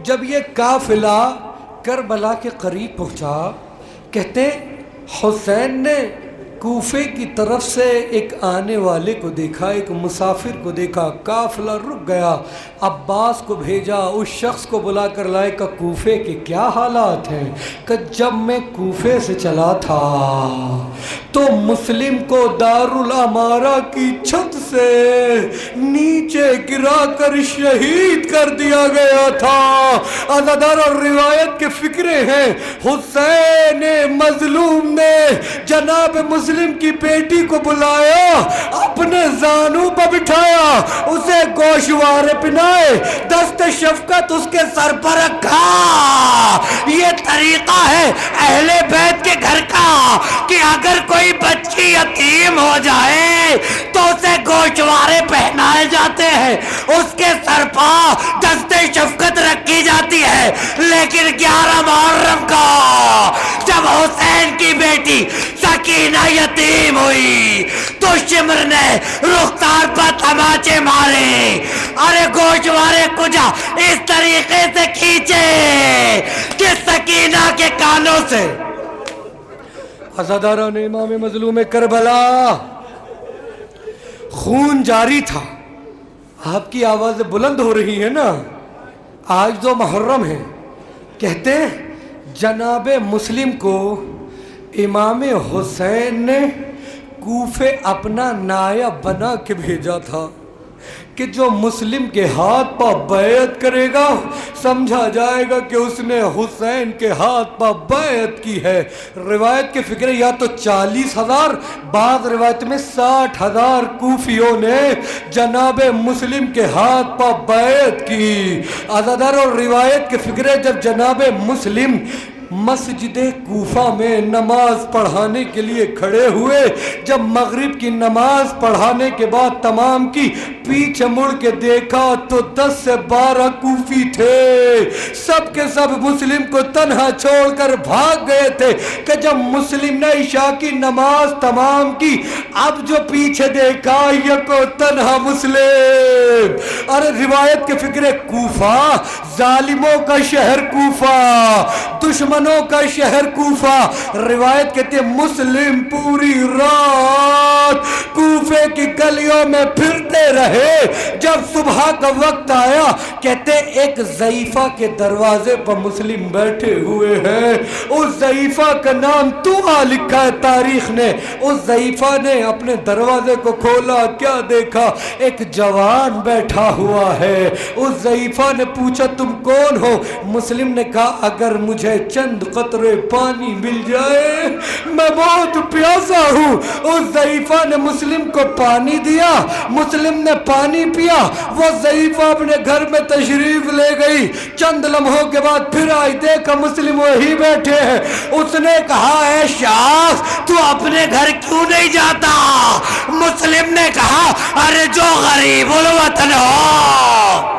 جب یہ قافلہ کربلا کے قریب پہنچا، کہتے حسین نے کوفے کی طرف سے ایک آنے والے کو دیکھا، ایک مسافر کو دیکھا، قافلہ رک گیا، عباس کو بھیجا، اس شخص کو بلا کر لائے کہ کوفے کے کیا حالات ہیں؟ کہ جب میں کوفے سے چلا تھا تو مسلم کو دارالعمارہ کی چھت سے نیچے گرا کر شہید کر دیا گیا تھا۔ عزادار اور روایت کے فکرے ہیں، حسین مظلوم نے جناب مسلم کی بیٹی کو بلایا، اپنے زانوں پر بٹھایا، اسے گوشوارے پہنائے، دست شفقت اس کے سر پر رکھا۔ یہ طریقہ ہے اہل بیت کے گھر کا کہ اگر کوئی بچی یتیم ہو جائے تو اسے گوشوارے پہنائے جاتے ہیں، اس کے سر پر دست شفقت رکھی جاتی ہے۔ لیکن 11 محرم کو جب حسین کی بیٹی سکینہ یتیم ہوئی تو شمر نے رخسار پر تماچے مارے، ارے گوشوارے کجا اس طریقے سے کھینچے کہ سکینہ کے کانوں سے۔ عزاداران امام مظلوم کربلا، خون جاری تھا۔ آپ کی آوازیں بلند ہو رہی ہیں نا؟ آج 2 محرم ہے، کہتے ہیں جناب مسلم کو امام حسین نے کوفے اپنا نائب بنا کے بھیجا تھا کہ جو مسلم کے ہاتھ پر بیعت کرے گا سمجھا جائے گا کہ اس نے حسین کے ہاتھ پر بیعت کی ہے۔ روایت کے فکر یا تو 40,000، بعض روایت میں 60,000 کوفیوں نے جناب مسلم کے ہاتھ پر بیعت کی۔ عزادار اور روایت کے فکر جب جناب مسلم مسجد کوفہ میں نماز پڑھانے کے لیے کھڑے ہوئے، جب مغرب کی نماز پڑھانے کے بعد تمام کی، پیچھے مڑ کے دیکھا تو 10 سے 12 کوفی تھے، سب کے سب مسلم کو تنہا چھوڑ کر بھاگ گئے تھے کہ جب مسلم نے عشاء کی نماز تمام کی، اب جو پیچھے دیکھا یکو تنہا مسلم۔ ارے روایت کے فکر کوفہ ظالموں کا شہر کوفہ، دشمنوں کا شہر کوفہ۔ روایت کہتے ہیں مسلم پوری رات کوفے کی گلیوں میں پھرتے رہے، جب صبح کا وقت آیا کہتے ایک ضعیفہ کے دروازے پر مسلم بیٹھے ہوئے ہیں، اس ضعیفہ کا نام طوع لکھا ہے تاریخ نے۔ اس ضعیفہ نے اپنے دروازے کو کھولا، کیا دیکھا؟ ایک جوان بیٹھا ہوا ہے۔ اس ضعیفہ نے پوچھا تم کون ہو؟ مسلم نے کہا اگر مجھے چند قطرے پانی مل جائے میں بہت پیاسا ہوں۔ اس ضعیفہ نے مسلم کو پانی دیا، مسلم نے پانی پیا، وہ ضعیفہ اپنے گھر میں تشریف لے گئی۔ چند لمحوں کے بعد پھر آئی، دیکھا مسلم وہی بیٹھے ہیں۔ اس نے کہا اے شخص تو اپنے گھر کیوں نہیں جاتا؟ مسلم نے کہا ارے جو غریب الوطن ہو،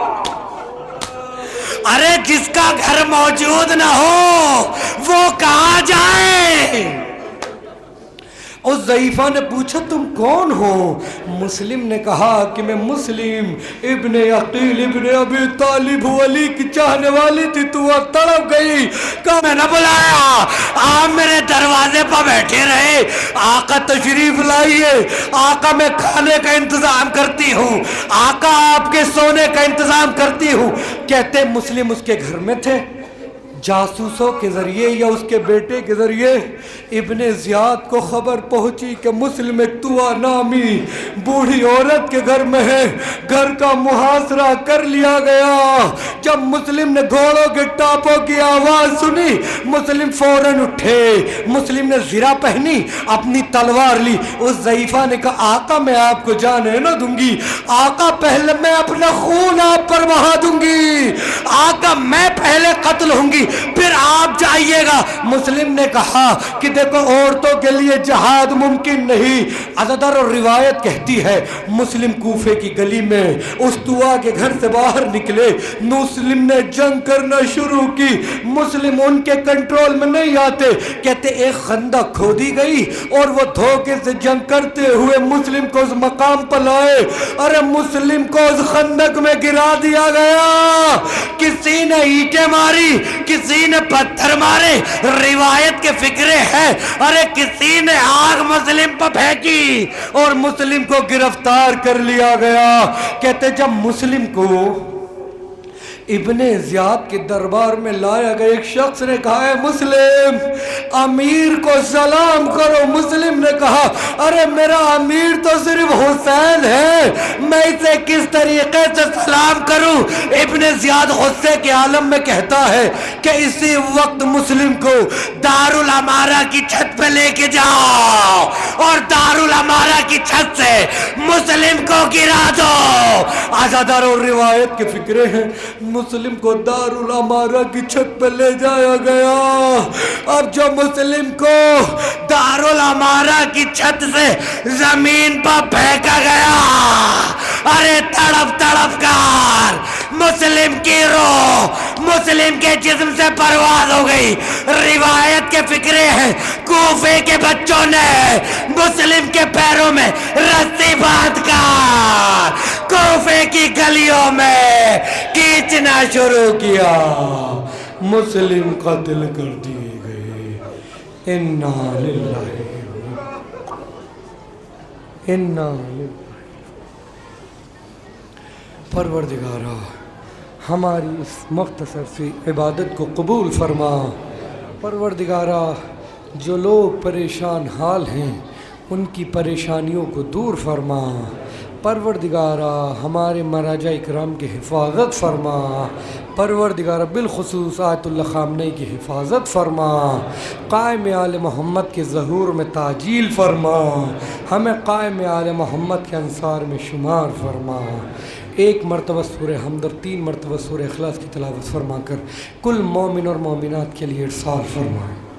ارے جس کا گھر موجود نہ ہو وہ کہاں جائے؟ اس ضعیفہ نے پوچھا تم کون ہو؟ مسلم نے کہا کہ میں مسلم ابن عقیل ابن ابی طالب علی کی چاہنے والی تھی، تو وہ تڑپ گئی، کہا میں نے بلایا، آپ میرے دروازے پر بیٹھے رہے، آقا تشریف لائیے، آقا میں کھانے کا انتظام کرتی ہوں، آقا آپ کے سونے کا انتظام کرتی ہوں۔ کہتے مسلم اس کے گھر میں تھے، جاسوسوں کے ذریعے یا اس کے بیٹے کے ذریعے ابن زیاد کو خبر پہنچی کہ مسلم ایک طوع نامی بوڑھی عورت کے گھر میں ہے، گھر کا محاصرہ کر لیا گیا۔ جب مسلم نے گھوڑوں کے ٹاپوں کی آواز سنی، مسلم فوراً اٹھے، مسلم نے زرہ پہنی، اپنی تلوار لی۔ اس ضعیفہ نے کہا آقا میں آپ کو جانے نہ دوں گی، آقا پہلے میں اپنا خون آپ پر بہا دوں گی، آقا میں پہلے قتل ہوں گی پھر آپ جائیے گا۔ مسلم نے کہا کہ دیکھو عورتوں کے لیے جہاد ممکن نہیں۔ عزادار اور روایت کہتی ہے مسلم کوفے کی گلی میں اس طوع کے گھر سے باہر نکلے، مسلم نے جنگ کرنا شروع کی. مسلم ان کے کنٹرول میں نہیں آتے. کہتے ایک خندق کھودی گئی اور وہ دھوکے سے جنگ کرتے ہوئے مسلم کو اس مقام پر لائے. ارے مسلم کو اس خندق میں گرا دیا گیا. کسی نے اینٹیں ماری, کسی نے پتھر مارے, روایت کے فکرے ہیں. ارے کسی نے آگ مسلم پر پھینکی اور مسلم کو گرفتار کر لیا گیا. کہتے جب مسلم کو ابن زیاد کے دربار میں لایا گیا, ایک شخص نے کہا ہے مسلم امیر کو سلام کرو. مسلم نے کہا ارے میرا امیر تو صرف حسین ہے, میں اسے کس طریقے سے سلام کروں. ابن زیاد غصے کے عالم میں کہتا ہے کہ اسی وقت مسلم کو دارالامارہ کی چھت پہ لے کے جاؤ اور دارالامارہ کی چھت سے مسلم کو گرا دو. آزادار اور روایت کے فکرے ہیں. مسلم کو دارالامارہ کی چھت پہ لے جایا گیا. اب جو مسلم کو دارالامارہ کی چھت سے زمین پر پھینکا گیا, ارے تڑپ تڑپ کر مسلم کی روح مسلم کے جسم سے پرواز ہو گئی. روایت کے فکرے ہیں کوفے کے بچوں نے مسلم کے پیروں میں رسی باندھ کر کوفے کی گلیوں میں کھینچنا شروع کیا. مسلم قتل کر دیے گئے. انا للہ انا للہ. پروردگارا ہماری اس مختصر سی عبادت کو قبول فرما. پروردگارا جو لوگ پریشان حال ہیں ان کی پریشانیوں کو دور فرما. پروردگارا ہمارے مراجع اکرام کی حفاظت فرما. پروردگارا بالخصوص آیت اللہ خامنئی کی حفاظت فرما. قائم آل محمد کے ظہور میں تعجیل فرما. ہمیں قائم آل محمد کے انصار میں شمار فرما. ایک مرتبہ سورہ حمد اور 3 مرتبہ سورہ اخلاص کی تلاوت فرما کر کل مومن اور مومنات کے لیے ارسال فرمائیں.